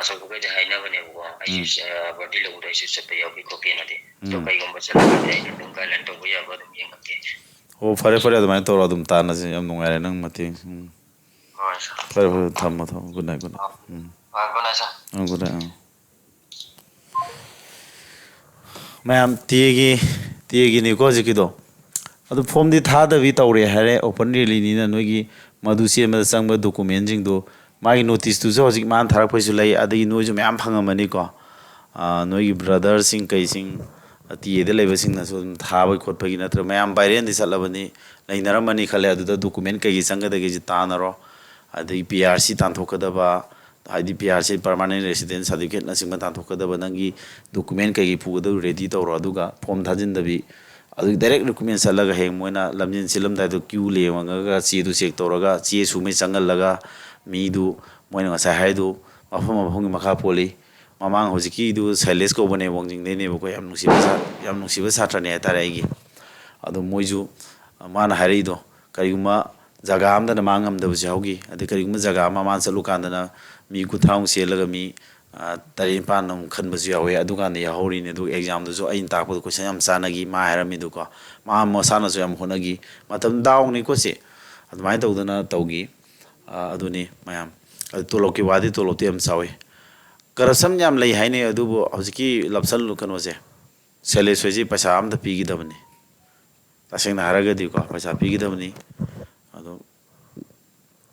ꯑꯆꯧꯕꯈꯩꯗꯤ ꯍꯥꯏꯅꯕꯅꯦꯕꯀꯣ ꯑꯩꯁꯨ ꯕꯥꯔꯗꯤ ꯂꯧꯕꯗ ꯑꯩꯁꯨ ꯆꯠꯄ ꯌꯥꯎꯒꯦ ꯈꯣꯠꯀꯦꯅꯗꯤ ꯑꯗꯣ ꯀꯩꯒꯨꯝꯕ ꯆꯠꯂꯒꯗꯤ ꯑꯩꯅ ꯑꯗꯨꯝ ꯒꯥꯏꯗꯂꯥꯏꯟ ꯇꯧꯕ ꯌꯥꯕ ꯑꯗꯨꯝ ꯌꯦꯡꯉꯛꯀꯦ. ꯑꯣ ꯐꯔꯦ ꯐꯔꯦ ꯑꯗꯨꯃꯥꯏꯅ ꯇꯧꯔꯣ ꯑꯗꯨꯝ ꯇꯥꯟꯅꯁꯤ ꯌꯥꯝ ꯅꯨꯡꯉꯥꯏꯔꯦ ꯅꯪ ꯃꯇꯦꯡ ꯍꯣꯏ ꯁꯥꯔ. ꯐꯔꯦ ꯐꯔꯦ ꯊꯝꯃꯣ ꯊꯝꯃꯣ good night good good night sir. Night good night ꯃꯌꯥꯝ ꯇꯦꯒꯤꯅꯤꯀꯣ ꯍꯧꯖꯤꯛꯀꯤꯗꯣ ꯑꯗꯨ ꯐꯣꯝꯗꯤ ꯊꯥꯗꯕꯤ ꯇꯧꯔꯦ ꯍꯥꯏꯔꯦ ꯑꯣꯄꯟ ꯔꯦꯂꯤꯅꯤꯅ ꯅꯣꯏꯒꯤ ꯃꯗꯨ ꯆꯦꯟꯕꯗ ꯆꯪꯕ ꯗꯣꯀꯨꯃꯦꯟꯁꯤꯡꯗꯣ ꯃꯥꯒꯤ ꯅꯣꯇꯤꯁꯇꯨꯁꯨ ꯍꯧꯖꯤꯛ ꯃꯥꯅ ꯊꯥꯔꯛꯄꯩꯁꯨ ꯂꯩ ꯑꯗꯒꯤ ꯅꯣꯏꯁꯨ ꯃꯌꯥꯝ ꯐꯪꯉꯝꯃꯅꯤꯀꯣ ꯅꯣꯏꯒꯤ ꯕ꯭ꯔꯗꯔꯁꯤꯡ ꯀꯩꯁꯤꯡ ꯇꯤ ꯑꯦꯗ ꯂꯩꯕꯁꯤꯡꯅꯁꯨ ꯑꯗꯨꯝ ꯊꯥꯕꯒꯤ ꯈꯣꯠꯄꯒꯤ ꯅꯠꯇ꯭ꯔꯒ ꯃꯌꯥꯝ ꯚꯥꯏꯔꯦꯟꯗꯤ ꯆꯠꯂꯕꯅꯤ ꯂꯩꯅꯔꯝꯃꯅꯤ ꯈꯜꯂꯦ ꯑꯗꯨꯗ ꯗꯣꯀꯨꯃꯦꯟ ꯀꯩꯀꯩ ꯆꯪꯒꯗꯒꯦꯁꯤ ꯇꯥꯟꯅꯔꯣ ꯑꯗꯒꯤ ꯄꯤ ꯑꯥꯔ ꯁꯤ ꯇꯥꯟꯊꯣꯛꯀꯗꯕ ꯍꯥꯏꯗꯤ P R C permanent resident ꯁꯥꯔꯇꯤꯐꯤꯀꯦꯠꯅꯆꯤꯡꯕ ꯇꯥꯟꯊꯣꯛꯀꯗꯕ ꯅꯪꯒꯤ ꯗꯣꯀꯨꯃꯦꯟ ꯀꯩꯀꯩ ꯄꯨꯒꯗꯕ ꯔꯦꯗꯤ ꯇꯧꯔꯣ ꯑꯗꯨꯒ ꯐꯣꯝ ꯊꯥꯖꯤꯟꯗꯕꯤ ꯑꯗꯨꯒꯤ ꯗꯥꯏꯔꯦꯛ ꯔꯤꯀ꯭ꯔꯨꯠꯃꯦꯟ ꯆꯠꯂꯒ ꯍꯌꯦꯡ ꯃꯣꯏꯅ ꯂꯝꯖꯦꯟ ꯆꯦꯜꯂꯝꯗꯥꯏꯗꯣ ꯀ꯭ꯌꯨ ꯂꯦꯡꯉꯒ ꯆꯦꯗꯨ ꯆꯦꯛ ꯇꯧꯔꯒ ꯆꯦ ꯁꯨꯃꯩ ꯆꯪꯍꯜꯂꯒ ꯃꯤꯗꯨ ꯃꯣꯏꯅ ꯉꯁꯥꯏ ꯍꯥꯏꯗꯨ ꯃꯐꯝ ꯃꯐꯝꯒꯤ ꯃꯈꯥ ꯄꯣꯜꯂꯤ ꯃꯃꯥꯡ ꯍꯧꯖꯤꯛꯀꯤꯗꯨ ꯁꯩꯂꯦꯁ ꯀꯧꯕꯅꯦ ꯋꯥꯡꯖꯤꯡꯗꯩꯅꯦꯕꯀꯣ ꯌꯥꯝ ꯅꯨꯡꯁꯤꯕ ꯁꯥꯇ꯭ꯔꯅꯦ ꯍꯥꯏꯇꯥꯔꯦ ꯑꯩꯒꯤ ꯑꯗꯣ ꯃꯣꯏꯁꯨ ꯃꯥꯅ ꯍꯥꯏꯔꯛꯏꯗꯣ ꯀꯔꯤꯒꯨꯝꯕ ꯖꯒꯥ ꯑꯃꯗꯅ ꯃꯥ ꯉꯝꯗꯕꯁꯨ ꯌꯥꯎꯈꯤ ꯑꯗꯩ ꯀꯔꯤꯒꯨꯝꯕ ꯖꯒꯥ ꯑꯃ ꯃꯥꯅ ꯆꯠꯂꯨꯀꯥꯟꯗꯅ ꯃꯤ 90ꯃꯨꯛ ꯆꯦꯜꯂꯒ ꯃꯤ 9 ꯑꯃꯨꯛ ꯈꯟꯕꯁꯨ ꯌꯥꯎꯋꯦ ꯑꯗꯨꯀꯥꯟꯗ ꯌꯥꯎꯍꯧꯔꯤꯅꯦ ꯑꯗꯨꯒ ꯑꯦꯛꯖꯥꯝꯗꯨꯁꯨ ꯑꯩꯅ ꯇꯥꯛꯄꯗ ꯀꯣꯏꯁꯟ ꯌꯥꯝ ꯆꯥꯟꯅꯈꯤ ꯃꯥ ꯍꯥꯏꯔꯝꯃꯤꯗꯨꯀꯣ ꯃꯥ ꯃꯁꯥꯅꯁꯨ ꯌꯥꯝ ꯍꯣꯠꯅꯈꯤ ꯃꯇꯝ ꯗꯥꯎꯅꯤꯀꯣ ꯁꯤ ꯑꯗꯨꯃꯥꯏꯅ ꯇꯧꯗꯅ ꯇꯧꯈꯤ ꯑꯗꯨꯅꯤ ꯃꯌꯥꯝ ꯑꯗꯨ ꯇꯣꯂꯣꯞꯀꯤ ꯋꯥꯗꯤ ꯇꯣꯂꯣꯞꯇꯤ ꯌꯥꯝ ꯆꯥꯎꯋꯤ ꯀꯔꯞꯁꯟ ꯌꯥꯝ ꯂꯩ ꯍꯥꯏꯅꯩ ꯑꯗꯨꯕꯨ ꯍꯧꯖꯤꯛꯀꯤ ꯂꯞꯁꯟ ꯀꯩꯅꯣꯁꯦ ꯁꯦꯂꯦꯁ ꯍꯣꯏꯁꯤ ꯄꯩꯁꯥ ꯑꯝꯇ ꯄꯤꯒꯗꯕꯅꯤ ꯇꯁꯦꯡꯅ ꯍꯥꯏꯔꯒꯗꯤꯀꯣ ꯄꯩꯁꯥ ꯄꯤꯒꯗꯕꯅꯤ ꯑꯗꯣ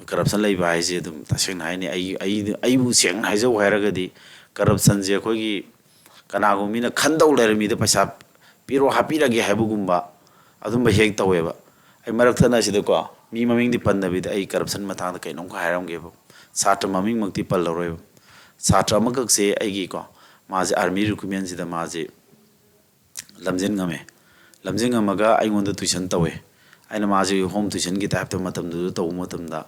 ꯀꯔꯞꯁꯟ ꯂꯩꯕ ꯍꯥꯏꯁꯦ ꯑꯗꯨꯝ ꯇꯁꯦꯡꯅ ꯍꯥꯏꯅꯤ ꯑꯩꯕꯨ ꯁꯦꯡꯅ ꯍꯥꯏꯖꯧ ꯍꯥꯏꯔꯒꯗꯤ ꯀꯔꯞꯁꯟꯁꯦ ꯑꯩꯈꯣꯏꯒꯤ ꯀꯅꯥꯒꯨꯝꯕ ꯃꯤꯅ ꯈꯟꯗꯧ ꯂꯩꯔꯝꯃꯤꯗ ꯄꯩꯁꯥ ꯄꯤꯔꯣ ꯍꯥꯞꯄꯤꯔꯒꯦ ꯍꯥꯏꯕꯒꯨꯝꯕ ꯑꯗꯨꯝꯕ ꯍꯦꯛ ꯇꯧꯋꯦꯕ ꯑꯩ ꯃꯔꯛ ꯊꯠꯅ ꯑꯁꯤꯗꯀꯣ ꯃꯤ ꯃꯃꯤꯡꯗꯤ ꯄꯟꯗꯕꯤꯗ ꯑꯩ ꯀꯔꯞꯁꯟ ꯃꯇꯥꯡꯗ ꯀꯩꯅꯣꯝꯈ ꯍꯥꯏꯔꯝꯒꯦꯕ ꯁꯥꯇ꯭ꯔ ꯃꯃꯤꯡꯃꯛꯇꯤ ꯄꯜꯂꯔꯣꯏꯕ ꯁꯥꯇ꯭ꯔ ꯑꯃꯈꯛꯁꯦ ꯑꯩꯒꯤꯀꯣ ꯃꯥꯁꯦ ꯑꯥꯔꯃꯤ ꯔꯤꯀ꯭ꯔꯨꯠꯃꯦꯟꯁꯤꯗ ꯃꯥꯁꯦ ꯂꯝꯖꯦꯟ ꯉꯝꯃꯦ ꯂꯝꯖꯦꯟ ꯉꯝꯃꯒ ꯑꯩꯉꯣꯟꯗ ꯇꯨꯏꯁꯟ ꯇꯧꯋꯦ ꯑꯩꯅ ꯃꯥꯁꯦ ꯍꯣꯝ ꯇꯨꯏꯁꯟꯒꯤ ꯇꯥꯏꯞꯇ ꯃꯇꯝꯗꯨꯗ ꯇꯧꯕ ꯃꯇꯝꯗ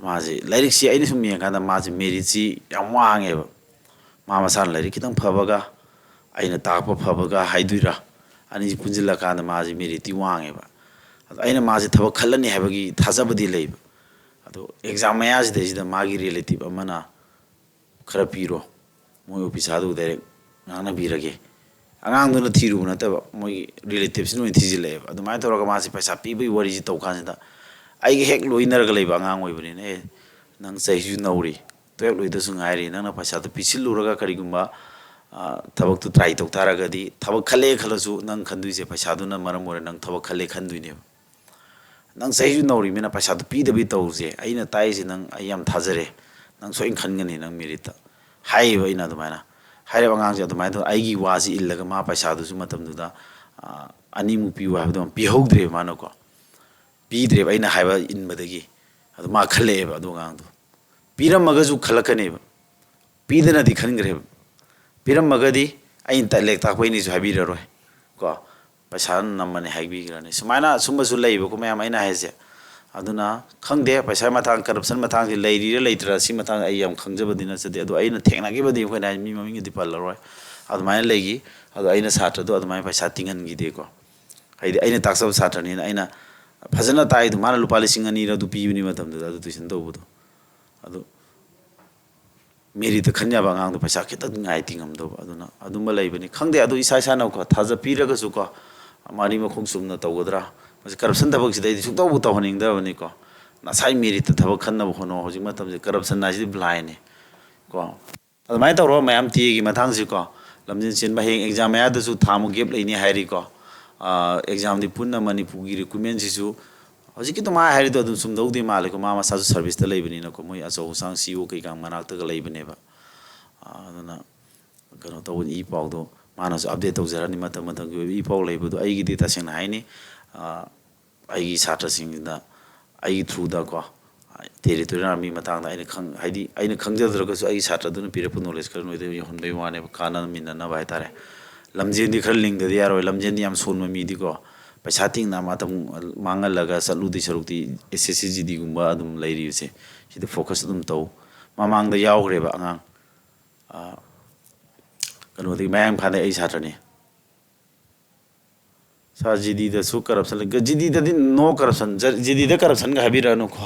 ꯃꯥꯁꯦ ꯂꯥꯏꯔꯤꯛꯁꯤ ꯑꯩꯅ ꯁꯨꯝ ꯌꯦꯡꯀꯥꯟꯗ ꯃꯥꯁꯦ ꯃꯦꯔꯤꯠꯁꯤ ꯌꯥꯝ ꯋꯥꯡꯉꯦꯕ ꯃꯥ ꯃꯁꯥꯅ ꯂꯥꯏꯔꯤꯛ ꯈꯤꯇꯪ ꯐꯕꯒ ꯑꯩꯅ ꯇꯥꯛꯄ ꯐꯕꯒ ꯍꯥꯏꯗꯣꯏꯔꯥ ꯑꯅꯤꯁꯤ ꯄꯨꯟꯁꯤꯜꯂꯀꯥꯟꯗ ꯃꯥꯁꯦ ꯃꯦꯔꯤꯠꯇꯤ ꯋꯥꯡꯉꯦꯕ ꯑꯗꯣ ꯑꯩꯅ ꯃꯥꯁꯦ ꯊꯕꯛ ꯈꯜꯂꯅꯤ ꯍꯥꯏꯕꯒꯤ ꯊꯥꯖꯕꯗꯤ ꯂꯩꯕ ꯑꯗꯣ ꯑꯦꯛꯖꯥꯝ ꯃꯌꯥꯁꯤꯗꯩꯁꯤꯗ ꯃꯥꯒꯤ ꯔꯤꯂꯦꯇꯤꯞ ꯑꯃꯅ ꯈꯔ ꯄꯤꯔꯣ ꯃꯣꯏ ꯑꯣꯐꯤꯁꯥꯔꯗꯨ ꯗꯥꯏꯔꯦꯛ ꯉꯥꯡꯅꯕꯤꯔꯒꯦ ꯑꯉꯥꯡꯗꯨꯅ ꯊꯤꯔꯨꯕ ꯅꯠꯇꯕ ꯃꯣꯏꯒꯤ ꯔꯤꯂꯦꯇꯤꯞꯁꯤꯅ ꯑꯣꯏꯅ ꯊꯤꯖꯤꯜꯂꯛꯑꯦꯕ ꯑꯗꯨꯃꯥꯏꯅ ꯇꯧꯔꯒ ꯃꯥꯁꯦ ꯄꯩꯁా ꯄꯤꯕꯒꯤ ꯋꯥꯔꯤꯁꯤ ꯇꯧ ꯀꯥꯟꯁꯤꯗ ꯑꯩꯒ ꯍꯦꯛ ꯂꯣꯏꯅꯔꯒ ꯂꯩꯕ ꯑꯉꯥꯡ ꯑꯣꯏꯕꯅꯤꯅ ꯅꯪ ꯆꯍꯤꯁꯨ ꯅꯧꯔꯤ 12 ꯂꯣꯏꯗꯁꯨ ꯉꯥꯏꯔꯤ ꯅꯪꯅ ꯄꯩꯁꯥꯗꯨ ꯄꯤꯁꯤꯜꯂꯨꯔꯒ ꯀꯔꯤꯒꯨꯝꯕ ꯊꯕꯛꯇꯨ ꯇ꯭ꯔꯥꯏ ꯇꯧ ꯇꯥꯔꯒꯗꯤ ꯊꯕꯛ ꯈꯜꯂꯦ ꯈꯜꯂꯁꯨ ꯅꯪ ꯈꯟꯗꯣꯏꯁꯦ ꯄꯩꯁꯥꯗꯨꯅ ꯃꯔꯝ ꯑꯣꯏꯔꯒ ꯅꯪ ꯊꯕꯛ ꯈꯜꯂꯦ ꯈꯟꯗꯣꯏꯅꯦꯕ ꯅꯪ ꯆꯍꯤꯁꯨ ꯅꯧꯔꯤꯕꯅꯤꯅ ꯄꯩꯁꯥꯗꯨ ꯄꯤꯗꯕꯤ ꯇꯧꯔꯨꯁꯦ ꯑꯩꯅ ꯇꯥꯛꯏꯁꯦ ꯅꯪ ꯑꯩ ꯌꯥꯝ ꯊꯥꯖꯔꯦ ꯅꯪ ꯁꯣꯏꯅ ꯈꯟꯒꯅꯤ ꯅꯪ ꯃꯦꯔꯤꯠꯇ ꯍꯥꯏꯌꯦꯕ ꯑꯩꯅ ꯑꯗꯨꯃꯥꯏꯅ ꯍꯥꯏꯔꯤꯕ ꯑꯉꯥꯡꯁꯦ ꯑꯗꯨꯃꯥꯏꯅ ꯇꯧ ꯑꯩꯒꯤ ꯋꯥꯁꯤ ꯏꯜꯂꯒ ꯃꯥ ꯄꯩꯁꯥꯗꯨꯁꯨ ꯃꯇꯝꯗꯨꯗ 2ꯃꯨꯛ ꯄꯤꯌꯨ ꯍꯥꯏꯕꯗꯣ ꯄꯤꯍꯧꯗ꯭ꯔꯦꯕ ꯃꯥꯅꯀꯣ ꯄꯤꯗ꯭ꯔꯦꯕ ꯑꯩꯅ ꯍꯥꯏꯕ ꯏꯟꯕꯗꯒꯤ ꯑꯗꯨ ꯃꯥ ꯈꯜꯂꯛꯑꯦꯕ ꯑꯗꯨ ꯑꯉꯥꯡꯗꯣ ꯄꯤꯔꯝꯃꯒꯁꯨ ꯈꯜꯂꯛꯀꯅꯦꯕ ꯄꯤꯗꯅꯗꯤ ꯈꯟꯈ꯭ꯔꯦꯕ ꯄꯤꯔꯝꯃꯒꯗꯤ ꯑꯩꯅ ꯂꯥꯏꯔꯤꯛ ꯇꯥꯛꯄꯩꯅꯦꯁꯨ ꯍꯥꯏꯕꯤꯔꯔꯣꯏ ꯀꯣ ꯄꯩꯁꯥ ꯅꯝꯃꯅꯤ ꯍꯥꯏꯕꯤꯈ꯭ꯔꯅꯤ ꯁꯨꯃꯥꯏꯅ ꯁꯨꯝꯕꯁꯨ ꯂꯩꯕꯀꯣ ꯃꯌꯥꯝ ꯑꯩꯅ ꯍꯥꯏꯁꯦ ꯑꯗꯨꯅ ꯈꯪꯗꯦ ꯄꯩꯁꯥ ꯃꯇꯥꯡ ꯀꯔꯞꯁꯟ ꯃꯇꯥꯡꯁꯦ ꯂꯩꯔꯤꯔ ꯂꯩꯇ꯭ꯔꯥ ꯁꯤ ꯃꯇꯥꯡꯗ ꯑꯩ ꯌꯥꯝ ꯈꯪꯖꯕꯗꯤ ꯅꯠꯆꯗꯦ ꯑꯗꯣ ꯑꯩꯅ ꯊꯦꯡꯅꯈꯤꯕꯗꯤ ꯑꯩꯈꯣꯏꯅ ꯍꯥꯏ ꯃꯤ ꯃꯃꯤꯡꯒꯗꯤ ꯄꯜꯂꯔꯣꯏ ꯑꯗꯨꯃꯥꯏꯅ ꯂꯩꯈꯤ ꯑꯗꯣ ꯑꯩꯅ ꯁꯥꯇ꯭ꯔꯗꯣ ꯑꯗꯨꯃꯥꯏꯅ ꯄꯩꯁꯥ ꯇꯤꯡꯍꯟꯈꯤꯗꯦꯀꯣ ꯍꯥꯏꯗꯤ ꯑꯩꯅ ꯇꯥꯛꯆꯕ ꯁꯥꯇ꯭ꯔꯅꯤꯅ ꯑꯩꯅ ꯐꯖꯅ ꯇꯥꯛꯏꯗꯣ ꯃꯥꯅ ꯂꯨꯄꯥ 2,200 ꯑꯗꯨ ꯄꯤꯕꯅꯤ ꯃꯇꯝꯗꯨꯗ ꯑꯗꯨ ꯇꯨꯏꯁꯟ ꯇꯧꯕꯗꯣ ꯑꯗꯨ ꯃꯦꯔꯤꯠꯇ ꯈꯟ ꯌꯥꯕ ꯑꯉꯥꯡꯗꯣ ꯄꯩꯁꯥ ꯈꯤꯇꯪ ꯉꯥꯏ ꯇꯤꯡꯉꯝꯗꯧꯕ ꯑꯗꯨꯅ ꯑꯗꯨꯝꯕ ꯂꯩꯕꯅꯤ ꯈꯪꯗꯦ ꯑꯗꯨ ꯏꯁꯥ ꯏꯁꯥꯅꯀꯣ ꯊꯥꯖꯄꯤꯔꯒꯁꯨꯀꯣ ꯃꯔꯤ ꯃꯈꯣꯡ ꯆꯨꯝꯅ ꯇꯧꯒꯗ꯭ꯔꯥ ꯃꯁꯤ ꯀꯔꯞꯁꯟ ꯊꯕꯛꯁꯤꯗꯩꯗꯤ ꯁꯨꯡꯇꯧꯕꯨ ꯇꯧꯍꯟꯅꯤꯡꯗꯕꯅꯤꯀꯣ ꯉꯁꯥꯏ ꯃꯦꯔꯤꯠꯇ ꯊꯕꯛ ꯈꯟꯅꯕ ꯍꯣꯠꯅꯧ ꯍꯧꯖꯤꯛ ꯃꯇꯝꯁꯤ ꯀꯔꯞꯁꯟ ꯍꯥꯏꯁꯤꯗꯤ ꯕ꯭ꯂꯥꯏꯟꯅꯤ ꯀꯣ ꯑꯗꯨꯃꯥꯏꯅ ꯇꯧꯔꯣ ꯃꯌꯥꯝ ꯇꯤꯑꯦꯒꯤ ꯃꯇꯥꯡꯁꯤꯀꯣ ꯂꯝꯖꯦꯟ ꯆꯦꯟꯕ ꯍꯌꯦꯡ ꯑꯦꯛꯖꯥꯝ ꯃꯌꯥꯗꯁꯨ ꯊꯥꯃꯨꯛ ꯒꯦꯞ ꯂꯩꯅꯤ ꯍꯥꯏꯔꯤꯀꯣ ꯑꯦꯛꯖꯥꯝꯗꯤ ꯄꯨꯟꯅ ꯃꯅꯤꯄꯨꯔꯒꯤ ꯔꯤꯀ꯭ꯔꯨꯠꯃꯦꯟꯁꯤꯁꯨ ꯍꯧꯖꯤꯛꯀꯤꯗꯣ ꯃꯥ ꯍꯥꯏꯔꯤꯗꯣ ꯑꯗꯨꯝ ꯆꯨꯝꯗꯧꯗꯤ ꯃꯥꯜꯂꯦꯀꯣ ꯃꯥ ꯃꯁꯥꯁꯨ ꯁꯥꯔꯚꯤꯁꯇ ꯂꯩꯕꯅꯤꯅꯀꯣ ꯃꯣꯏ ꯑꯆꯧ ꯑꯁꯥꯡ ꯁꯤ ꯑꯣ ꯀꯩꯀꯥ ꯃꯅꯥꯛꯇꯒ ꯂꯩꯕꯅꯦꯕ ꯑꯗꯨꯅ ꯀꯩꯅꯣ ꯇꯧꯕ ꯏ ꯄꯥꯎꯗꯣ ꯃꯥꯅꯁꯨ ꯑꯞꯗꯦꯠ ꯇꯧꯖꯔꯅꯤ ꯃꯇꯝ ꯃꯇꯝꯒꯤ ꯑꯣꯏꯕ ꯏ ꯄꯥꯎ ꯂꯩꯕꯗꯣ ꯑꯩꯒꯤꯗꯤ ꯇꯁꯦꯡꯅ ꯍꯥꯏꯅꯤ ꯑꯩꯒꯤ ꯁꯥꯇ꯭ꯔꯁꯤꯡꯁꯤꯗ ꯑꯩꯒꯤ ꯊ꯭ꯔꯨꯗꯀꯣ ꯇꯦꯔꯤꯇꯣꯔꯤꯌꯦꯜ ꯑꯥꯔꯃꯤ ꯃꯇꯥꯡꯗ ꯍꯥꯏꯗꯤ ꯑꯩꯅ ꯈꯪꯖꯗ꯭ꯔꯒꯁꯨ ꯑꯩꯒꯤ ꯁꯥꯇ꯭ꯔꯗꯨꯅ ꯄꯤꯔꯛꯄ ꯅꯣꯂꯦꯖ ꯈꯔ ꯅꯣꯏꯗ ꯌꯧꯍꯟꯕꯒꯤ ꯋꯥꯅꯦꯕ ꯀꯥꯟꯅꯃꯤꯟꯅꯅꯕ ꯍꯥꯏꯇꯥꯔꯦ ꯂꯝꯖꯦꯟꯗꯤ ꯈꯔ ꯂꯤꯡꯗꯗꯤ ꯌꯥꯔꯣꯏ ꯂꯝꯖꯦꯟꯗꯤ ꯌꯥꯝ ꯁꯣꯟꯕ ꯃꯤꯗꯤꯀꯣ ꯄꯩꯁꯥ ꯇꯤꯡꯅ ꯃꯇꯝ ꯃꯥꯡꯍꯜꯂꯒ ꯆꯠꯂꯨꯗꯤ ꯁꯔꯨꯛꯇꯤ SSC GDꯒꯨꯝꯕ ꯑꯗꯨꯝ ꯂꯩꯔꯤꯕꯁꯦ ꯁꯤꯗ ꯐꯣꯀꯁ ꯑꯗꯨꯝ ꯇꯧ ꯃꯃꯥꯡꯗ ꯌꯥꯎꯈ꯭ꯔꯦꯕ ꯑꯉꯥꯡ ꯀꯩꯅꯣꯗꯒꯤ ꯃꯌꯥꯡ ꯏꯝꯐꯥꯜꯗꯒꯤ ꯑꯩ ꯁꯥꯇ꯭ꯔꯅꯤ ꯁꯥꯔ GDꯗꯁꯨ ꯀꯔꯞꯁꯟ ꯂꯩ GDꯗꯗꯤ ꯅꯣ corruption GDꯗ ꯀꯔꯞꯁꯟꯒ ꯍꯥꯏꯕꯤꯔꯛꯑꯅꯨꯀꯣ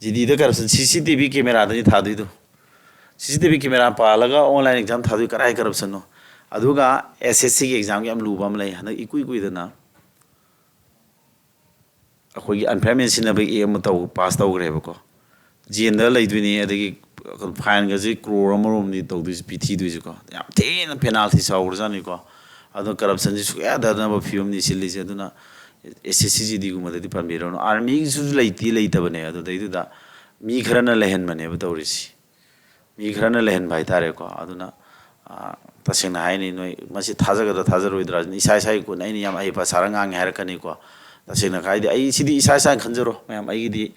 GD corruption CCTV camera da thadu do CCTV camera palaga online exam thadu karai corruption no aduga SSC ki exam yam luba am lay hana ikui dana akhoi unemployment sinna bai am taw pass taw greba ko jenda laidwini adagi fine ga ji crore amarom ni taw dis pithi du ko yam ten penalty sawur jani ko adu corruption ji su ya da na ba film ni silli je aduna SSC GD guma di pambiro no army su laiti bane adu dai da mi kharana lehen mane ba tawrisi mi kharana lehen bai tare ko aduna tasena haini noi masi thajaroi ni sai ko nai ni yam ai pa saranga ngi har kani ko tasena kai di ai sidi sai khanjaro mayam ai di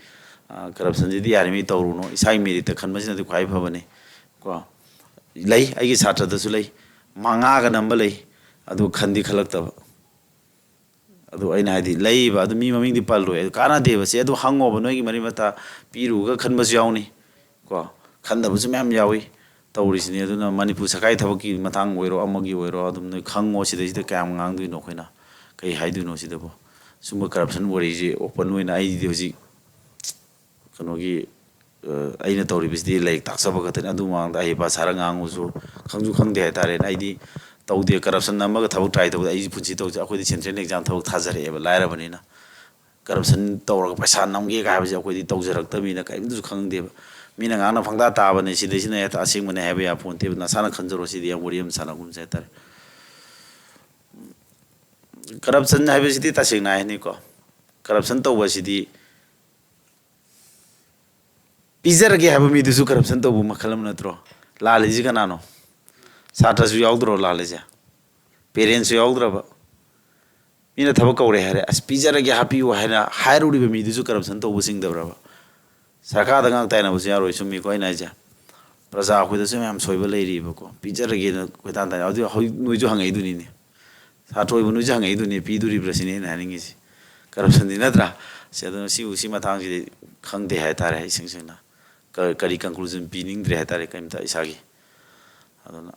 corruption ji di army tawru no isai meri ta khan masina di khai pha bane ko lei ai gi satra da su lei manga ga namba lei adu khandi khalak ta adu aina hadi lei ba adu mi maming di palro kana de ba se adu hango ba noi gi mari mata piru ga khan bas yauni ko khanda bu mayam yawi tawri sini aduna manipur sakai thabaki matang oiro amagi oiro adum noi khango sida kam ngang du no khoina kai haidu no sida bo sumba corruption wori ji open oina ai di hoji kanogi aina tawri bisdi like taksaba ka tan adu mang da ai ba sarang ang usu khangju khangde ha tare ai di tawde corruption nama ga thabu try tawde ai punchi taw akhoi di central exam thabu thajare eba laira bani na corruption tawra paisa namge ga ba akhoi di tawjarak ta mi na kai du khangde ba mina ngana phangda ta bane sida sina ya ta asing mane habe ya phone te na sana khanjaro sidi ya woriam sana gum se tar corruption habe sidi ta sing na ni ko corruption to ba sidi pizar ge habe mi dusu corruption to bu makhalam na tro lale ji kana no satra su yaudro lale ja parents su yaudro ba mina thaba kaure hare as pizar ge happy wa hana hairudi be mi dusu corruption to bu sing da bra सरकार दंग ताइना बस यारो सुमी कोइ ना जा प्रजा खुद से मैम सोइब लेरी बको पिजर गे न कोइतान ताइ अदु नुइ जो हंगै दुनि ने साथोइ बुनु जो हंगै दुनि पिदुरि प्रसिने नानिङि सि करप्शन दिन नत्रा से अदु सि उसी मथांग सि खंगदे हाय तारे हाय सिंगसिंगना करी कंक्लूजन पिनिंग द्रे हाय तारे कइमता इसागी अदुना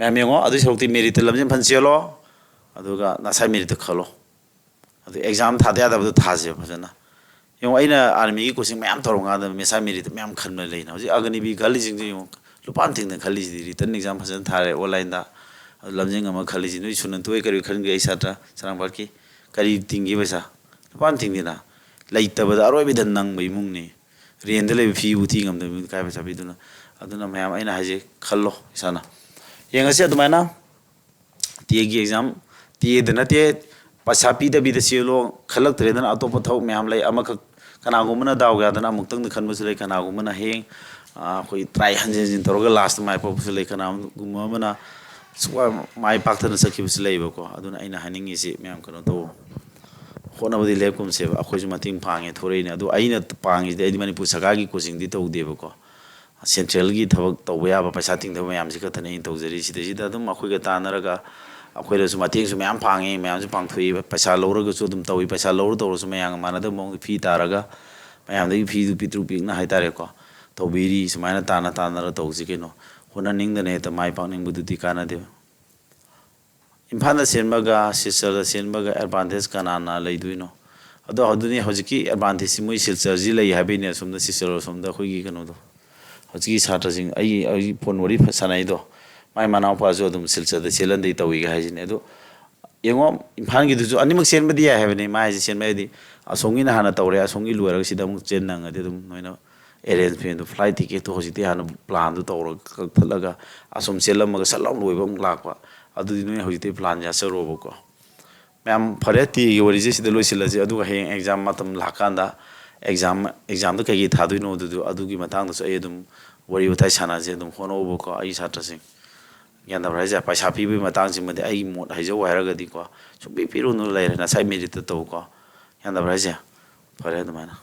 मैम यंगो अदु सौति मेरिट लमजन फनसेलो अदुगा नासाइ मेरिट खलो अदु एग्जाम थादे आदा बदु थाजे फजना yung aina army ko sing mayam toronga da mesa meri mayam khanna leina hoji agani bi gali jing yung lupan thing na khali ji written exam phasan thare online da lamjing ama khali ji noi sunan toi kari khan ge satra sarang bar ki kari tingi besa lupan thing dina laita ba aroi bi dan nang bai mung ni rian de le fi u thi ngam da kai besa bi duna aduna mayam aina haje khallo isana yang ase adumana tie gi exam tie dana tie pasapi da bi da selo khalak tre dan atopa thau mayam lai ama kanagumana daw ga dana muktang khan bus lai kanagumana heng koi try hanjin jin toroga last mai pop bus lai kanagumana mana swa mai pakthana sakhi bus lai ba ko aduna aina haningi si myam kano to khona budi lekum se akhoi ju mating phange thorei ne adu aina pangi de mani pu saka gi coaching di to de ba ko central gi thabak to ya ba paisa ting da myam si ka thane to jeri si de dum akhoi ga tanaraga akhoi ra su mating su myam phange myam su pang thui paisa lora ga su dum tawi paisa lora to su myang mana da mong phi taraga mayam da phi du pitru pik na hai tare ko to biri sumaina tana ra to ji ke no hona ning da ne ta mai pang ning bu du ti kana de imphal da senba ga sisal da senba ga advantage kana na lai du no ado haduni hojiki advantage moi silsar ji lai habi ne sum da sisal sum da khoi gi kano do hojiki satra sing ai phone wari sanai do mai manau pa jo dum silsa da selan dei tawi ga hajin edo yengo imphal gi du animak sen ba dia have ne mai ji sen mai di asongi na hana tawre asongi luara si da mu chen nang ade dum noina arrangement do flight ticket to hojiti hana plan do tawra thalaga asom selam ga salam loibam lakwa adu di noi hojiti plan ja sero ko ma'am फरे ती worry जे सिदा लोइसिला जे अदु हे exam मतम लाकांदा exam the कई थादुइ no दु अदु की Matang the ए दुम वरी उथाइ साना जे दुम होनो बो को आई छात्र सिंह यान द राजा पैसा पीबे मतंग सिम दे आई मोट हाइजो हारगा दि को सुबि पिरु नो लाइर ना साइ मेरिट तो को यान द राजा फरे द माना